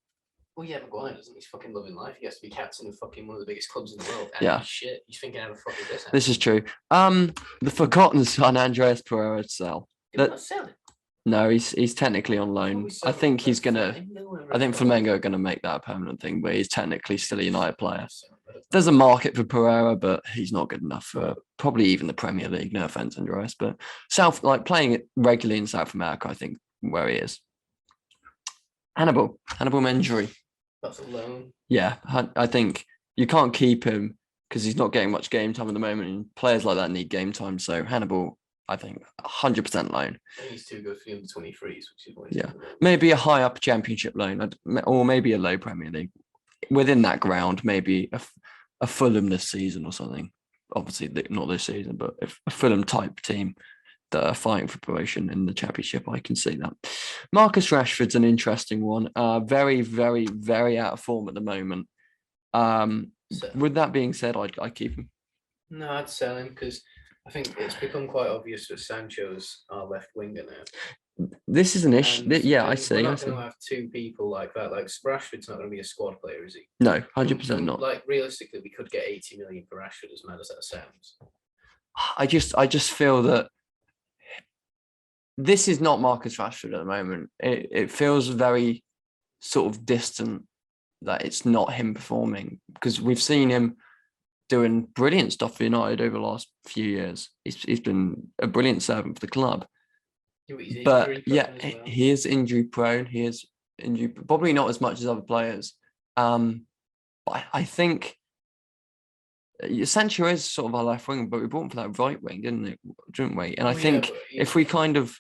Well, yeah, Maguire doesn't. He's fucking loving life. He has to be captain of fucking one of the biggest clubs in the world. And yeah, shit. He's thinking, how the fuck is this? This is true. The forgotten son, Andreas Pereira, sell. Sell it. No, he's technically on loan. I think he's gonna. I think Flamengo are gonna make that a permanent thing, but he's technically still a United player. There's a market for Pereira, but he's not good enough for probably even the Premier League. No offense, Andreas, but playing it regularly in South America, I think where he is. Hannibal Menjuri. That's a loan. Yeah, I think you can't keep him because he's not getting much game time at the moment, and players like that need game time. So Hannibal, I think 100% loan. I think he's too good for the under-23s, which is what maybe a high up championship loan, or maybe a low Premier League. Within that ground, maybe a Fulham this season or something. Obviously, not this season, but a Fulham type team that are fighting for promotion in the Championship, I can see that. Marcus Rashford's an interesting one. Very, very, very out of form at the moment. With that being said, I'd keep him. No, I'd sell him because I think it's become quite obvious that Sancho's our left winger now. This is an issue. Yeah, I see. We're not going to have two people like that. Like Rashford's not going to be a squad player, is he? No, 100% not. Like realistically, we could get 80 million for Rashford, as mad as that sounds. I just feel that this is not Marcus Rashford at the moment. It feels very sort of distant that it's not him performing, because we've seen him doing brilliant stuff for United over the last few years. He's been a brilliant servant for the club. But yeah, he is injury prone. He is injury, probably not as much as other players. But I think Sancho is sort of our left wing, but we brought him for that right wing, didn't we? And I think if we kind of,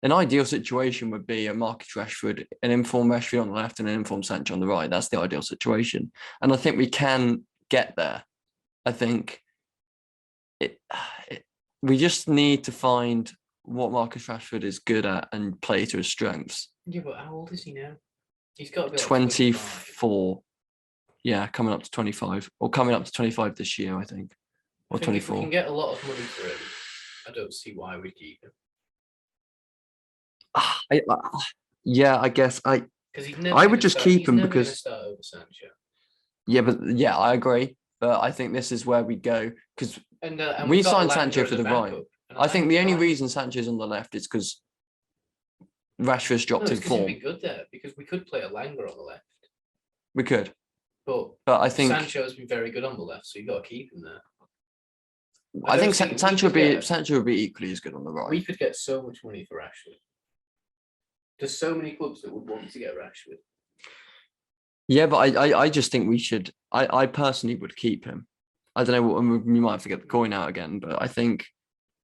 an ideal situation would be a Marcus Rashford, an informed Rashford on the left and an informed Sancho on the right. That's the ideal situation. And I think we can get there. I think we just need to find what Marcus Rashford is good at and play to his strengths. Yeah, but how old is he now? He's got to be 24. Yeah, coming up to 25, or coming up to 25 this year, I think, or 24. If we can get a lot of money for him, I don't see why we'd keep him. I guess I would just keep him because. Yeah, I agree. But I think this is where we go, because we signed Sancho for the right. I think the only reason Sancho's on the left is because Rashford's dropped in form. He'd be good there, because we could play a Langer on the left. We could. But I think Sancho's been very good on the left, so you've got to keep him there. I think Sancho would be equally as good on the right. We could get so much money for Rashford. There's so many clubs that would want to get Rashford. Yeah, but I just think we should. I personally would keep him. I don't know. We might have to get the coin out again, but I think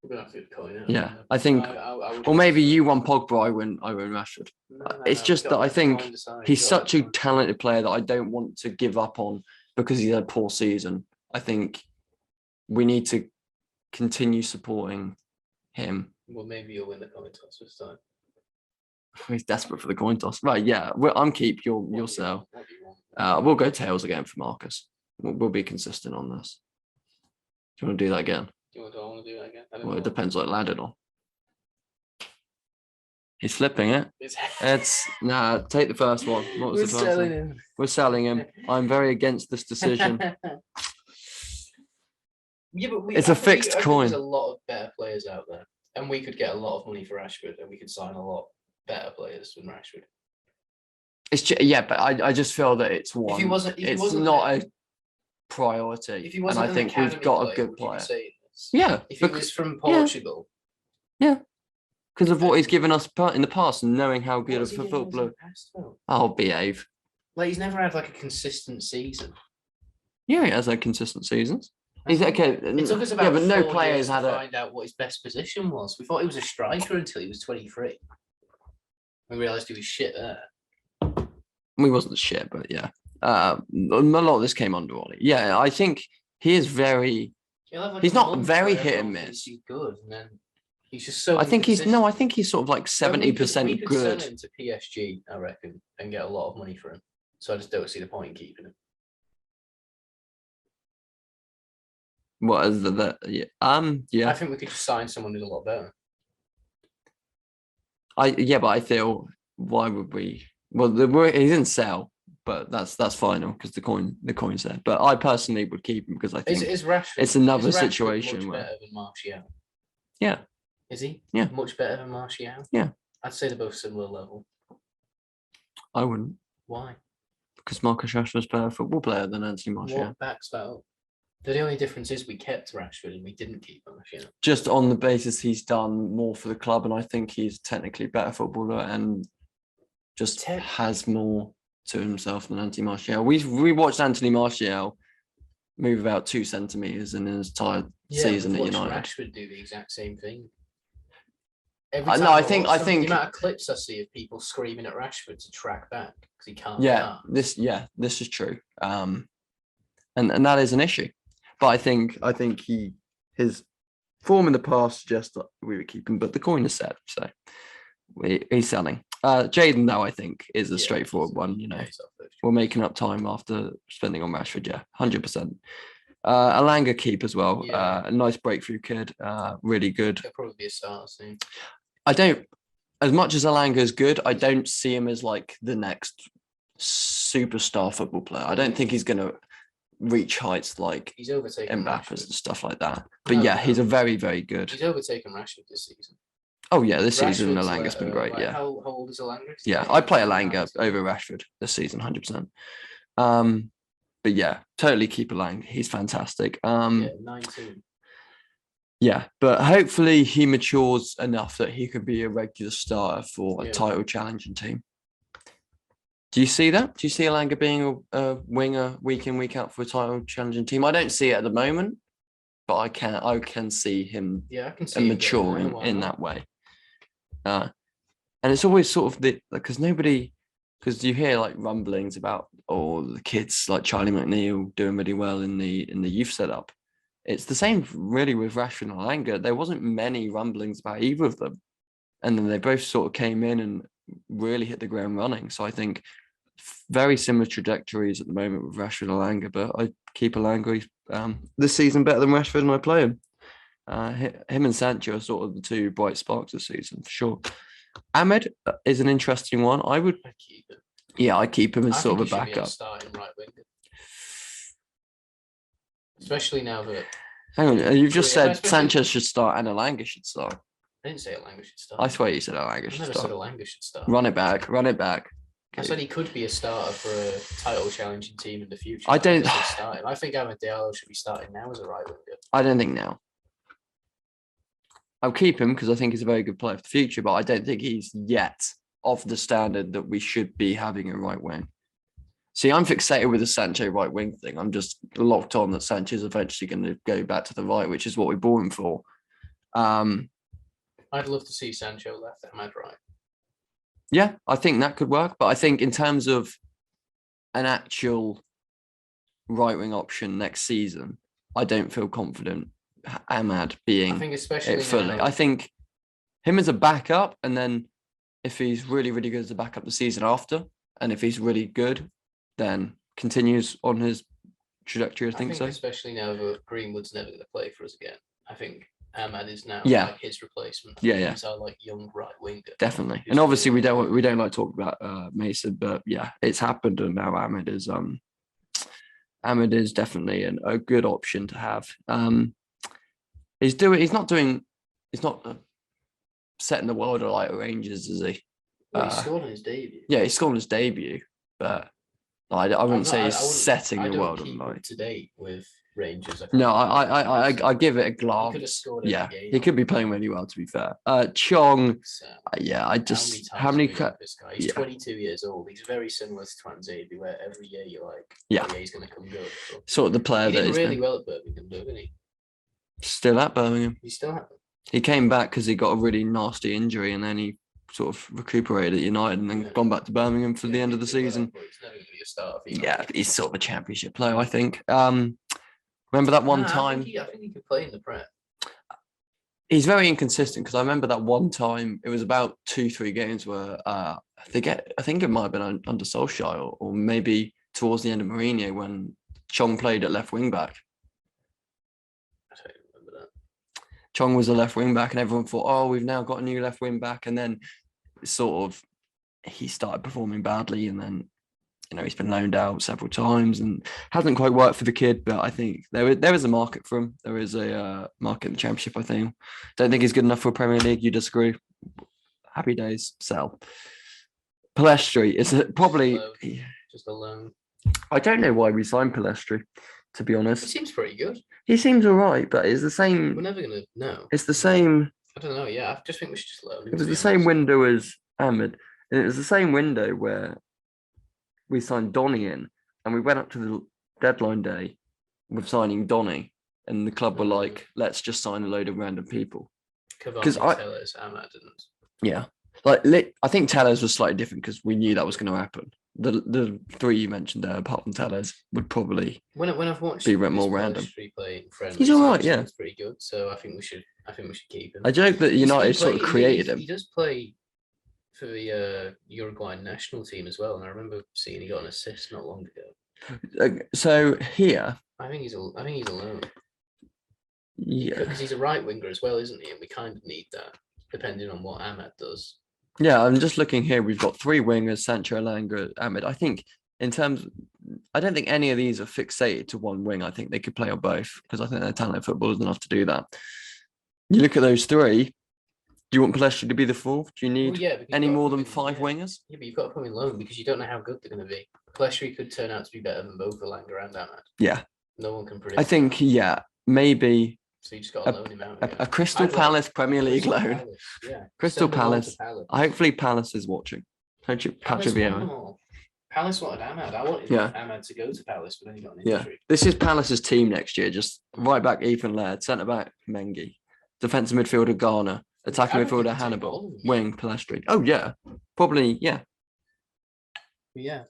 we're gonna have to get the coin out. Yeah, I think. Or maybe you won Pogba, I win Rashford. It's just that I think he's such a talented player that I don't want to give up on because he's had a poor season. I think we need to continue supporting him. Well, maybe you'll win the coin toss this time. He's desperate for the coin toss. Right, yeah. I'm keep, you'll sell. We'll go tails again for Marcus. We'll be consistent on this. Do you want to do that again? Do I want to do that again? Well, it depends what it landed on. He's flipping it. It's take the first one. What was the first one? him. We're selling him. I'm very against this decision. Yeah, but it's a fixed coin. There's a lot of better players out there, and we could get a lot of money for Rashford, and we could sign a lot better players than Rashford. But I just feel that it's one. It's not a priority, and I think we've got a good player. Yeah, if he was from Portugal. Yeah, because of what he's given us in the past, and knowing how good of a footballer. I'll behave. Like he's never had like a consistent season. Yeah, he has had consistent seasons. He's okay. It took us about but no 4 players years had to find out what his best position was. We thought he was a striker until he was 23. We realised he was shit there. We wasn't shit, but yeah. A lot of this came under Ollie. Yeah, I think he is very. He's not very hit and miss. He's good, and then he's just so. I think he's sort of like 70% we could good. sell him to PSG, I reckon, and get a lot of money for him. So I just don't see the point in keeping him. What is yeah. I think we could just sign someone who's a lot better. But I feel why would we? Well, he didn't sell, but that's final because the coin's there. But I personally would keep him because I think it's another situation much better than Martial. Yeah. Is he? Yeah. Much better than Martial. Yeah. I'd say they're both similar level. I wouldn't. Why? Because Marcus Rashford's a better football player than Anthony Martial. What backs that up? The only difference is we kept Rashford and we didn't keep Martial. Just on the basis he's done more for the club, and I think he's technically a better footballer and just has more to himself than Anthony Martial. We watched Anthony Martial move about 2 centimeters in his entire season at United. Rashford do the exact same thing. I think the amount of clips I see of people screaming at Rashford to track back because he can't. This is true. And that is an issue. But I think his form in the past suggests that we would keep him, but the coin is set, so he's selling. Jaden, though, I think is a straightforward one. We're making up time after spending on Rashford. 100%. Alanga keep as well. A nice breakthrough kid. Really good. He'll probably be a starter soon. As much as Alanga is good, I don't see him as like the next superstar football player. I don't think he's going to reach heights like he's overtaken Mbappe's and stuff like that. But he's a very, very good. He's overtaken Rashford this season. Oh yeah, this season Alanga's been great. How old is Alanga? Yeah, I play Alanga over Rashford this season, 100%. But yeah, totally keep Alanga. He's fantastic. 19. Yeah, but hopefully he matures enough that he could be a regular starter for a title challenging team. Do you see that? Do you see Alanga being a winger week in, week out for a title challenging team? I don't see it at the moment, but I can see him maturing in that way. And it's always sort of because you hear like rumblings about the kids like Charlie McNeil doing really well in the youth setup. It's the same really with Rashford and Alanga. There wasn't many rumblings about either of them, and then they both sort of came in and really hit the ground running. So I think very similar trajectories at the moment with Rashford and Alanga, but I keep Alanga this season better than Rashford, and I play him. Him and Sancho are sort of the two bright sparks this season for sure. Ahmed is an interesting one. I'd keep him. Yeah, I keep him as sort of a backup. Starting right winger. Especially now that. Hang on, you've just said Sanchez should start and Alanga should start. I didn't say Alanga should start. I swear you said Alanga should start. I never said Alanga should start. Run it back. I said he could be a starter for a title challenging team in the future. I think Ahmed Diallo should be starting now as a right winger. I don't think now. I'll keep him because I think he's a very good player for the future, but I don't think he's yet of the standard that we should be having a right wing. See, I'm fixated with the Sancho right wing thing. I'm just locked on that Sancho's eventually going to go back to the right, which is what we bought him for. I'd love to see Sancho left, Ahmed right. Yeah, I think that could work. But I think in terms of an actual right wing option next season, I don't feel confident Ahmad being it fully. I think him as a backup, and then if he's really, really good as a backup the season after, and if he's really good, then continues on his trajectory. I think so. Especially now that Greenwood's never going to play for us again. I think Ahmad is now Yeah. his replacement. Yeah. He's our young right winger. Definitely. And obviously we don't like talking about Mason, but yeah, it's happened, and now Ahmed is definitely a good option to have. He's not setting the world alight at Rangers, is he? Well, he scored on his debut. Yeah, he scored on his debut, but I wouldn't say he's setting the world alight. I don't keep up to date with Rangers. I give it a glance. He could have scored every game. He could be playing really well, to be fair. Chong, how many this guy? He's 22 years old. He's very similar to Twanzebe, where every year you're like, he's going to come good. So. Sort of the player he did really well at Birmingham, didn't he? Still at Birmingham. He still at. He came back because he got a really nasty injury, and then he sort of recuperated at United, and then gone back to Birmingham for the end of the season. He's never going to be a starter. He's sort of a championship player, I think. Remember that one time? I think he could play in the Prem. He's very inconsistent, because I remember that one time, it was about 2-3 games where I think it might have been under Solskjaer, or maybe towards the end of Mourinho, when Chong played at left wing back. I don't remember that. Chong was a left wing back, and everyone thought, we've now got a new left wing back, and then sort of he started performing badly, and then he's been loaned out several times and hasn't quite worked for the kid. But I think there is a market for him. There is a market in the Championship, I think. Don't think he's good enough for Premier League. You disagree? Happy days. Sell. Palestri is probably just a loan. I don't know why we signed Palestri, to be honest. He seems pretty good. He seems all right, but it's the same. We're never going to know. It's the same. I don't know. Yeah, I just think we should just loan him. It was the same window as Ahmed. And it was the same window where we signed Donny in, and we went up to the deadline day with signing Donny, and the club were like, let's just sign a load of random people. Because Ahmad didn't. Yeah. I think Tellez was slightly different, because we knew that was going to happen. The three you mentioned there, apart from Tellez, would probably when I've watched be more random. He's all right, yeah. He's pretty good, so I think we should keep him. I joke that United sort of created him. He does play for the Uruguayan national team as well, and I remember seeing he got an assist not long ago. So here, I think he's alone. Yeah, because he's a right winger as well, isn't he? And we kind of need that, depending on what Ahmad does. Yeah, I'm just looking here. We've got 3 wingers: Sancho, Elanga, Ahmed. I think I don't think any of these are fixated to one wing. I think they could play on both, because I think they're talented footballers enough to do that. You look at those 3. Do you want Palestri to be the 4th? Do you need any more than 5 wingers? Yeah, but you've got to put him in loan, because you don't know how good they're going to be. Palestri could turn out to be better than both Elanga and Ahmad. Yeah. No one can predict. I think, maybe. So you just got to loan him out. A Crystal Palace Premier League loan. Yeah. Crystal Palace. Hopefully Palace is watching. Don't you, Patrick Vieira? Palace wanted Ahmad. I wanted Ahmad to go to Palace, but then he got an injury. This is Palace's team next year. Just right back Ethan Laird, centre back Mengi, defensive midfielder Garner, attacking midfielder Hannibal, wing Palestri. Oh yeah, probably yeah. Yeah.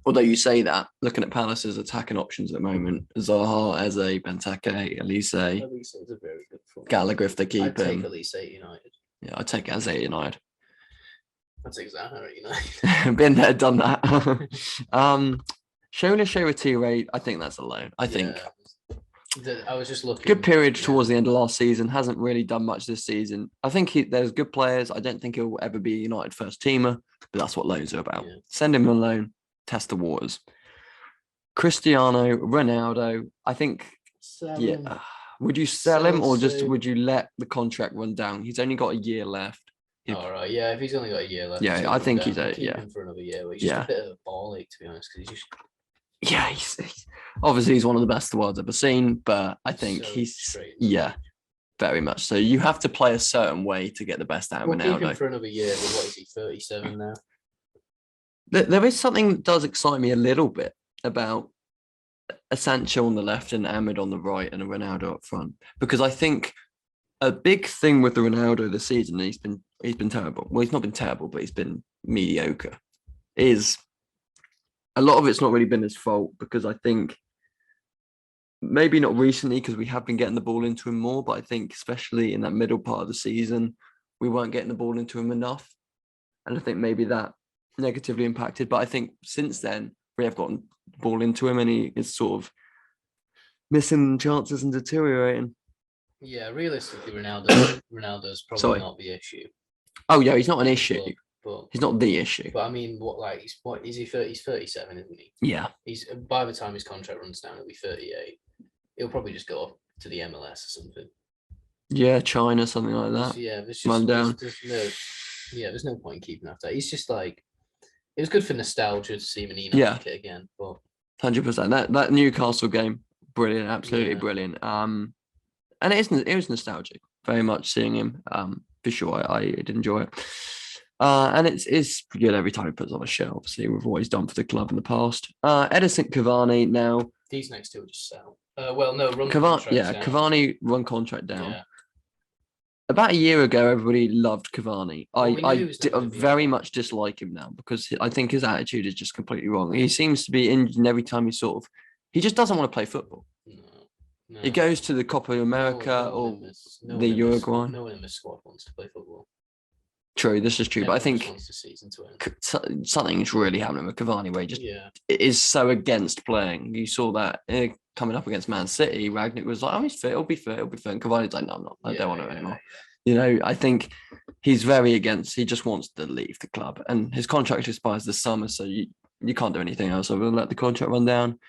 Although you say that, looking at Palace's attacking options at the moment, Zaha, Eze, Benteke, Elise. Elise is a very good footballer. Gallagher if they keep him. I'd take Elise at United. Yeah, I'd take Eze at United. I'd take Zaha at United. Been there, done that. Shola Shoretire, I think that's a loan. I think. I was just looking. Good period towards the end of last season. Hasn't really done much this season. I think there's good players. I don't think he'll ever be a United first teamer, but that's what loans are about. Yeah. Send him on loan. Test the waters. Cristiano Ronaldo, I think. Would you sell him, or just would you let the contract run down? He's only got a year left. All right, yeah. If he's only got a year left, I think he's keep him for another year. But he's just a bit of a ball ache, to be honest, because he's just. Yeah, he's obviously he's one of the best the world's ever seen, but I think he's very much so. You have to play a certain way to get the best out of Ronaldo. Keep him for another year. But what is he? 37 now. There is something that does excite me a little bit about a Sancho on the left and Ahmed on the right and a Ronaldo up front, because I think a big thing with the Ronaldo this season, he's been terrible. Well, he's not been terrible, but he's been mediocre. Is a lot of it's not really been his fault, because I think maybe not recently, because we have been getting the ball into him more, but I think especially in that middle part of the season, we weren't getting the ball into him enough, and I think maybe that negatively impacted. But I think since then we have gotten the ball into him, and he is sort of missing chances and deteriorating. Yeah, realistically, Ronaldo's probably not the issue. Oh yeah, he's not an issue. But he's not the issue. But I mean, what is he? He's 37, isn't he? Yeah. He's by the time his contract runs down, he'll be 38. He'll probably just go off to the MLS or something. Yeah, China, something like that. There's no point in keeping after. He's just like, it was good for nostalgia to see him in United kit again. But 100%. That Newcastle game, brilliant, absolutely brilliant. And it was nostalgic, very much seeing him. For sure, I did enjoy it. And it's good every time he puts on a show, obviously, with what he's done for the club in the past. Edinson Cavani now. These next two will just sell. Run contract down. Cavani run contract down. Yeah. About a year ago, everybody loved Cavani. I very much dislike him now because I think his attitude is just completely wrong. He seems to be injured every time he just doesn't want to play football. No. He goes to the Copa America or the Uruguay. No one in the squad wants to play football. True, this is true, but I think something's really happening with Cavani where he just is so against playing. You saw that coming up against Man City. Ragnick was like, "Oh, he's fit. He'll be fit. And Cavani's like, "No, I'm not. I don't want it anymore." You know, I think he's very against. He just wants to leave the club, and his contract expires this summer, so you can't do anything else. So we'll let the contract run down.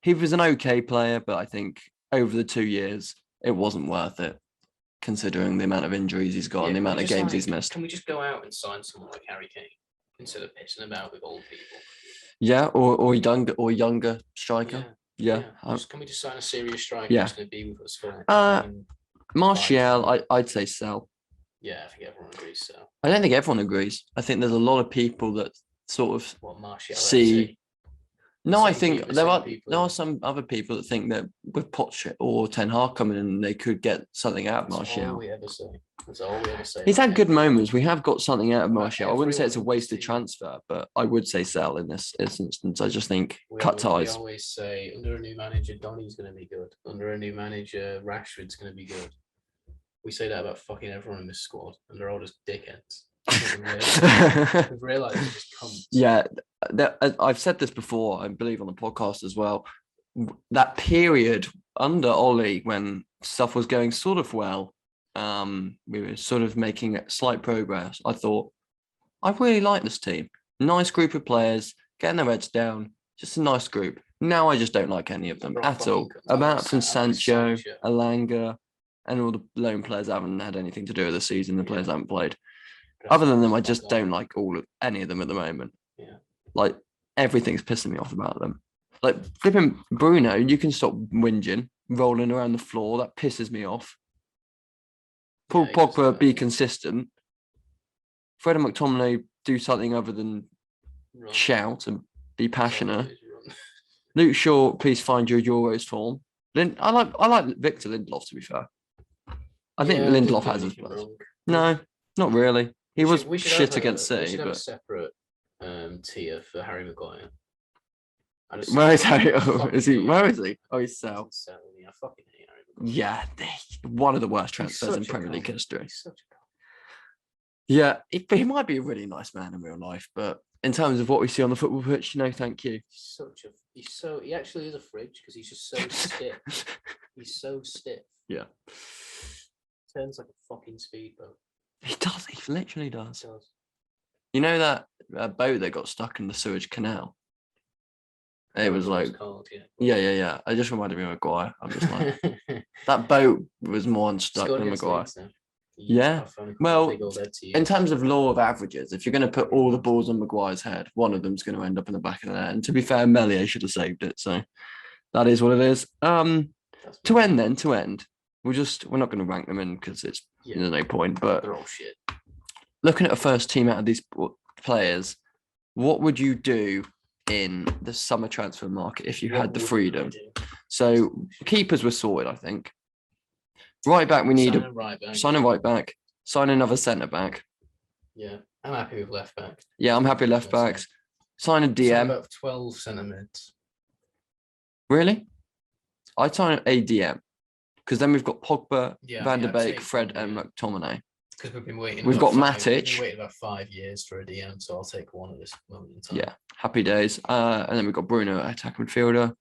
He was an okay player, but I think over the 2 years, it wasn't worth it. Considering the amount of injuries he's got and the amount of games he's missed. Can we just go out and sign someone like Harry Kane instead of pissing about with old people? Yeah, or younger striker. Yeah. Can we just sign a serious striker who's going to be with us for Martial, I'd say sell. Yeah, I think everyone agrees so. I don't think everyone agrees. I think there's a lot of people that sort of see. No, I think there are some other people that think that with Poch or Ten Hag coming in, they could get something out of Martial. That's all we ever say. He's had good moments. We have got something out of Martial. I wouldn't say it's a wasted transfer, but I would say sell in this instance. I just think cut ties. We always say under a new manager, Donny's going to be good. Under a new manager, Rashford's going to be good. We say that about fucking everyone in this squad, and they're all just dickheads. We've realised it just comes. Yeah, I've said this before, I believe on the podcast as well. That period under Ollie when stuff was going sort of well, we were sort of making slight progress. I thought, I really like this team. Nice group of players, getting their heads down, just a nice group. Now I just don't like any of them at all. Apart from Sancho, Elanga, and all the lone players haven't had anything to do with the season. The players haven't played. Other than them, I just don't like any of them at the moment. Yeah. Like, everything's pissing me off about them. Like, flipping Bruno, you can stop whinging, rolling around the floor. That pisses me off. Paul Pogba, be consistent. Fred and McTominay, do something other than shout and be passionate. Luke Shaw, please find your Euros form. I like Victor Lindelof, to be fair. I think Lindelof has his place. No, not really. He was shit against City. We should have a separate tier for Harry Maguire. Where is Harry? Where is he? Oh, he's Sal. I fucking hate Harry Maguire. Yeah, one of the worst transfers in Premier League history. Yeah, he might be a really nice man in real life, but in terms of what we see on the football pitch, no, thank you. He actually is a fridge because he's just so stiff. He's so stiff. Yeah. Turns like a fucking speedboat. He does. He literally does. You know that boat that got stuck in the Suez Canal? It was like, yeah. I just reminded me of Maguire. I'm just like, that boat was more unstuck than Maguire. Yeah. Well, in terms of law of averages, if you're going to put all the balls on Maguire's head, one of them's going to end up in the back of the net. And to be fair, Melier should have saved it. So that is what it is. To end, we're not going to rank them in because there's no point. But they're all shit. Looking at a first team out of these players, what would you do in the summer transfer market if you had the freedom? So keepers were sorted, I think. Right back, we need sign a right back, sign another centre back. Yeah, I'm happy with left back. Yeah, I'm happy with left backs. Sign a DM. Sign about 12 centre mids. Really? I'd sign a DM because then we've got Pogba, Van der Beek, Fred, and McTominay. Because we've been waiting. We've got Matic. We've been waiting about 5 years for a DM, so I'll take one at this moment in time. Yeah, happy days. And then we've got Bruno, attack midfielder.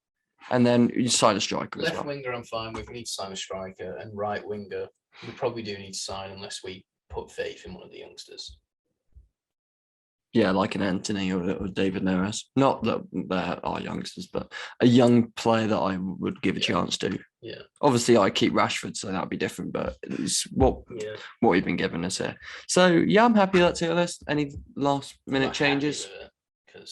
And then you sign a striker as Left well. winger, I'm fine with. We need to sign a striker, and right winger, we probably do need to sign unless we put faith in one of the youngsters. Yeah, like an Anthony or David Neres. Not that they are youngsters, but a young player that I would give a chance to. Yeah. Obviously, I keep Rashford, so that'd be different, but it's what we've been given us here. So, yeah, I'm happy with that tier list. Any last-minute changes?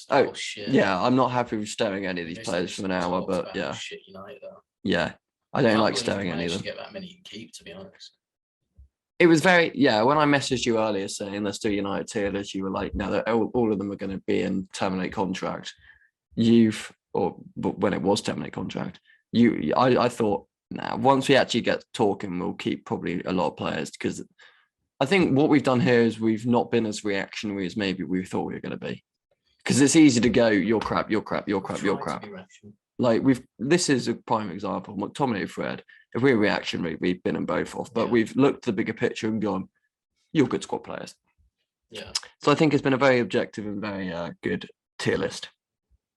Oh, shit. Yeah, I'm not happy with staring at any of these players for an hour, but yeah. Shit United are. Yeah, I don't like staring at any of them. Get that many and keep, to be honest. It was when I messaged you earlier saying let's do United tier list, you were like, no, all of them are going to be in terminate contract. But when it was terminate contract, I thought, nah, once we actually get talking, we'll keep probably a lot of players, because I think what we've done here is we've not been as reactionary as maybe we thought we were going to be. Because it's easy to go, you're crap, you're crap, you're crap, you're crap. Like this is a prime example. McTominay, Fred. If we're reactionary, we've been them both off. But we've looked at the bigger picture and gone, you're good squad players. Yeah. So I think it's been a very objective and very good tier list.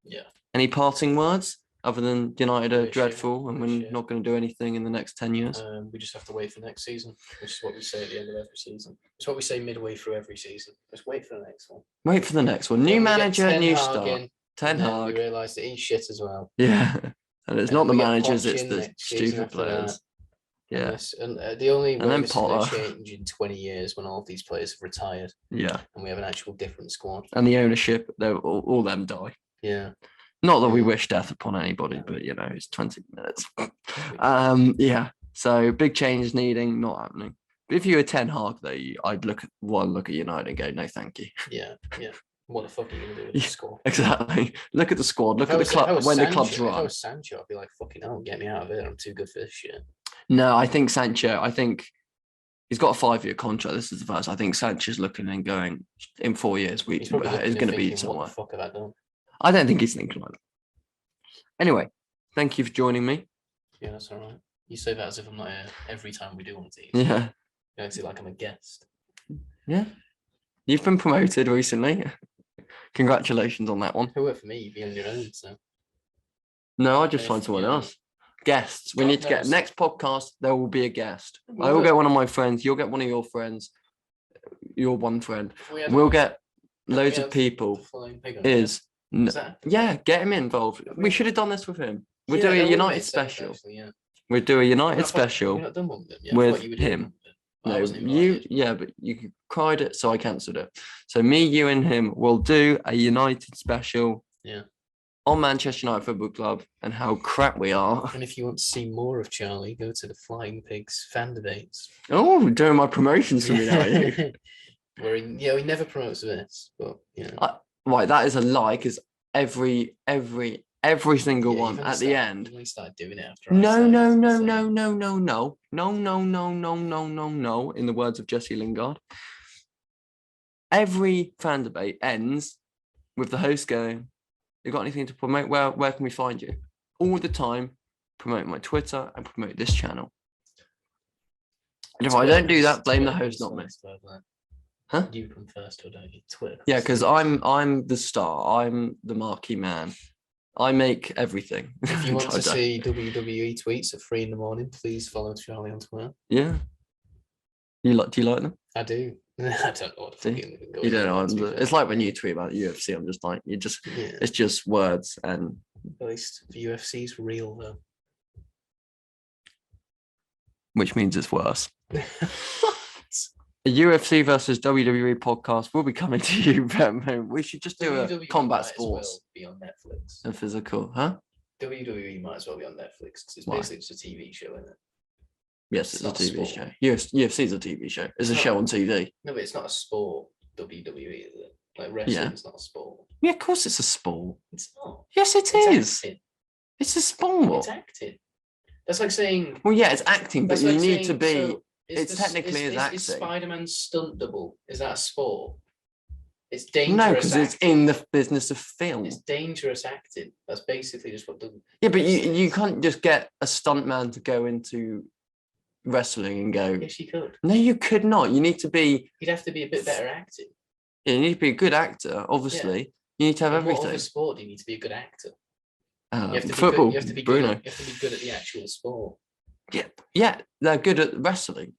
Yeah. Any parting words other than United are dreadful and we're not going to do anything in the next 10 years? We just have to wait for next season, which is what we say at the end of every season. It's what we say midway through every season. Just wait for the next one. Wait for the next one. New manager, new start. Ten Hag. We realise that he's shit as well. Yeah. And it's not the managers, it's the stupid players. Yeah. The only way this is going to change in 20 years when all of these players have retired. Yeah. And we have an actual different squad. And the ownership, all them die. Yeah. Not that we wish death upon anybody, but it's 20 minutes. Yeah. So big changes needing, not happening. But if you were Ten Hag, though, I'd look at United and go, no, thank you. Yeah. Yeah. What the fuck are you going to do with the squad? Exactly. Look at the squad. Look at the club when the club's run. If I was Sancho, I'd be like, fucking hell, get me out of here. I'm too good for this shit. No, I think Sancho, he's got a 5-year contract. This is the first. I think Sancho's looking and going, in 4 years, he's going to be somewhere. What the fuck have I done? I don't think he's thinking like that. Anyway, thank you for joining me. Yeah, that's all right. You say that as if I'm not here every time we do one of these. Yeah. You act like I'm a guest. Yeah. You've been promoted recently. Congratulations on that one. It worked for me. You'd be on your own, so. No, I just find someone else. Guests. We need to get next podcast. There will be a guest. I will get one of my friends. You'll get one of your friends. Your one friend. We'll get loads of people. Get him involved. We should have done this with him. We'll do a United special. We'll do a United special with him. No, but you cried it, so I cancelled it. So me, you, and him will do a United special. Yeah. On Manchester United Football Club and how crap we are. And if you want to see more of Charlie, go to the Flying Pigs fan debates. Oh, doing my promotions for me now, are you? He never promotes this, but right, that is a lie, because every single one at the end. We started doing it after. No. In the words of Jesse Lingard, every fan debate ends with the host going, "You got anything to promote? Where can we find you?" All the time, promote my Twitter and promote this channel. And if I don't do that, blame the host, not me. Huh? You come first, or don't you? Twitter. Yeah, because I'm the star. I'm the marquee man. I make everything. If you want to see WWE tweets at 3 a.m, please follow Charlie on Twitter. Yeah. Do you like them? I do. I don't know what the fucking you don't know. It's like when you tweet about UFC, I'm just like, it's just words. And at least the UFC's real though. Which means it's worse. A UFC versus WWE podcast will be coming to you. We should just do a combat sports. Be on Netflix. A physical, huh? WWE might as well be on Netflix because it's basically just a TV show, isn't it? Yes, it's a TV show. UFC is a TV show. It's a show on TV. No, but it's not a sport. WWE, is it? Like wrestling is not a sport. Yeah, of course it's a sport. It's not. Yes, it is. Acting. It's a sport. It's acting. That's like saying. Well, yeah, it's acting, but you need to be. So it's technically is acting. Is Spider-Man's stunt double? Is that a sport? It's dangerous. No, because it's in the business of film. It's dangerous acting. That's basically just what. Yeah, but you can't just get a stuntman to go into wrestling and go. Yes, you could. No, you could not. You need to be. You'd have to be a bit better acting. Yeah, you need to be a good actor. Obviously, you need to have everything. What other sport do you need to be a good actor? Football, You have to be Bruno. Good, you have to be good at the actual sport. Yeah, they're good at wrestling.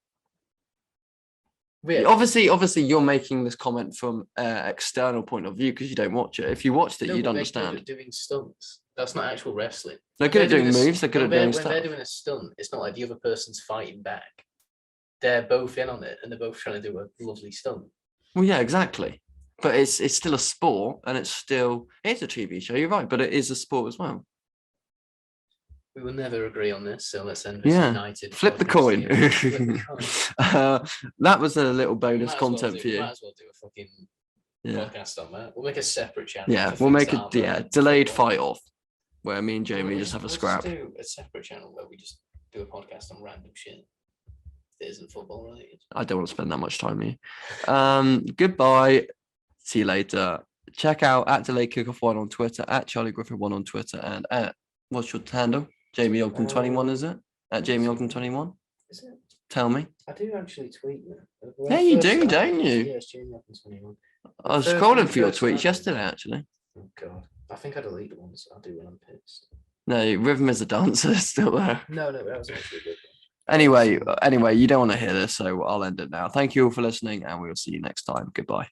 Really? Obviously, you're making this comment from external point of view because you don't watch it. If you watched it, you'd understand. They're good at doing stunts. That's not actual wrestling. They're good at doing moves. They're good at doing stuff. When they're doing a stunt, it's not like the other person's fighting back. They're both in on it, and they're both trying to do a lovely stunt. Well, yeah, exactly. But it's still a sport, and it's a TV show. You're right, but it is a sport as well. We will never agree on this, so let's end this united. Flip the coin. That was a little bonus content for you. We might as well do a fucking podcast on that. We'll make a separate channel. Yeah, we'll make a delayed fight off where me and Jamie just have a scrap. We'll do a separate channel where we just do a podcast on random shit that isn't football related. I don't want to spend that much time here. Goodbye. See you later. Check out at Delayed Kickoff 1 on Twitter, at Charlie Griffin 1 on Twitter, and at what's your handle? Jamie Ogden 21, is it? At Jamie Ogden 21? Is it? Tell me. I do actually tweet now. Yeah, you do, don't you? Yeah, it's Jamie Ogden 21. I was scrolling for your tweets yesterday, actually. Oh, God. I think I delete the ones I do when I'm pissed. No, Rhythm is a Dancer is still there. No, that was actually good. Anyway, you don't want to hear this, so I'll end it now. Thank you all for listening, and we will see you next time. Goodbye.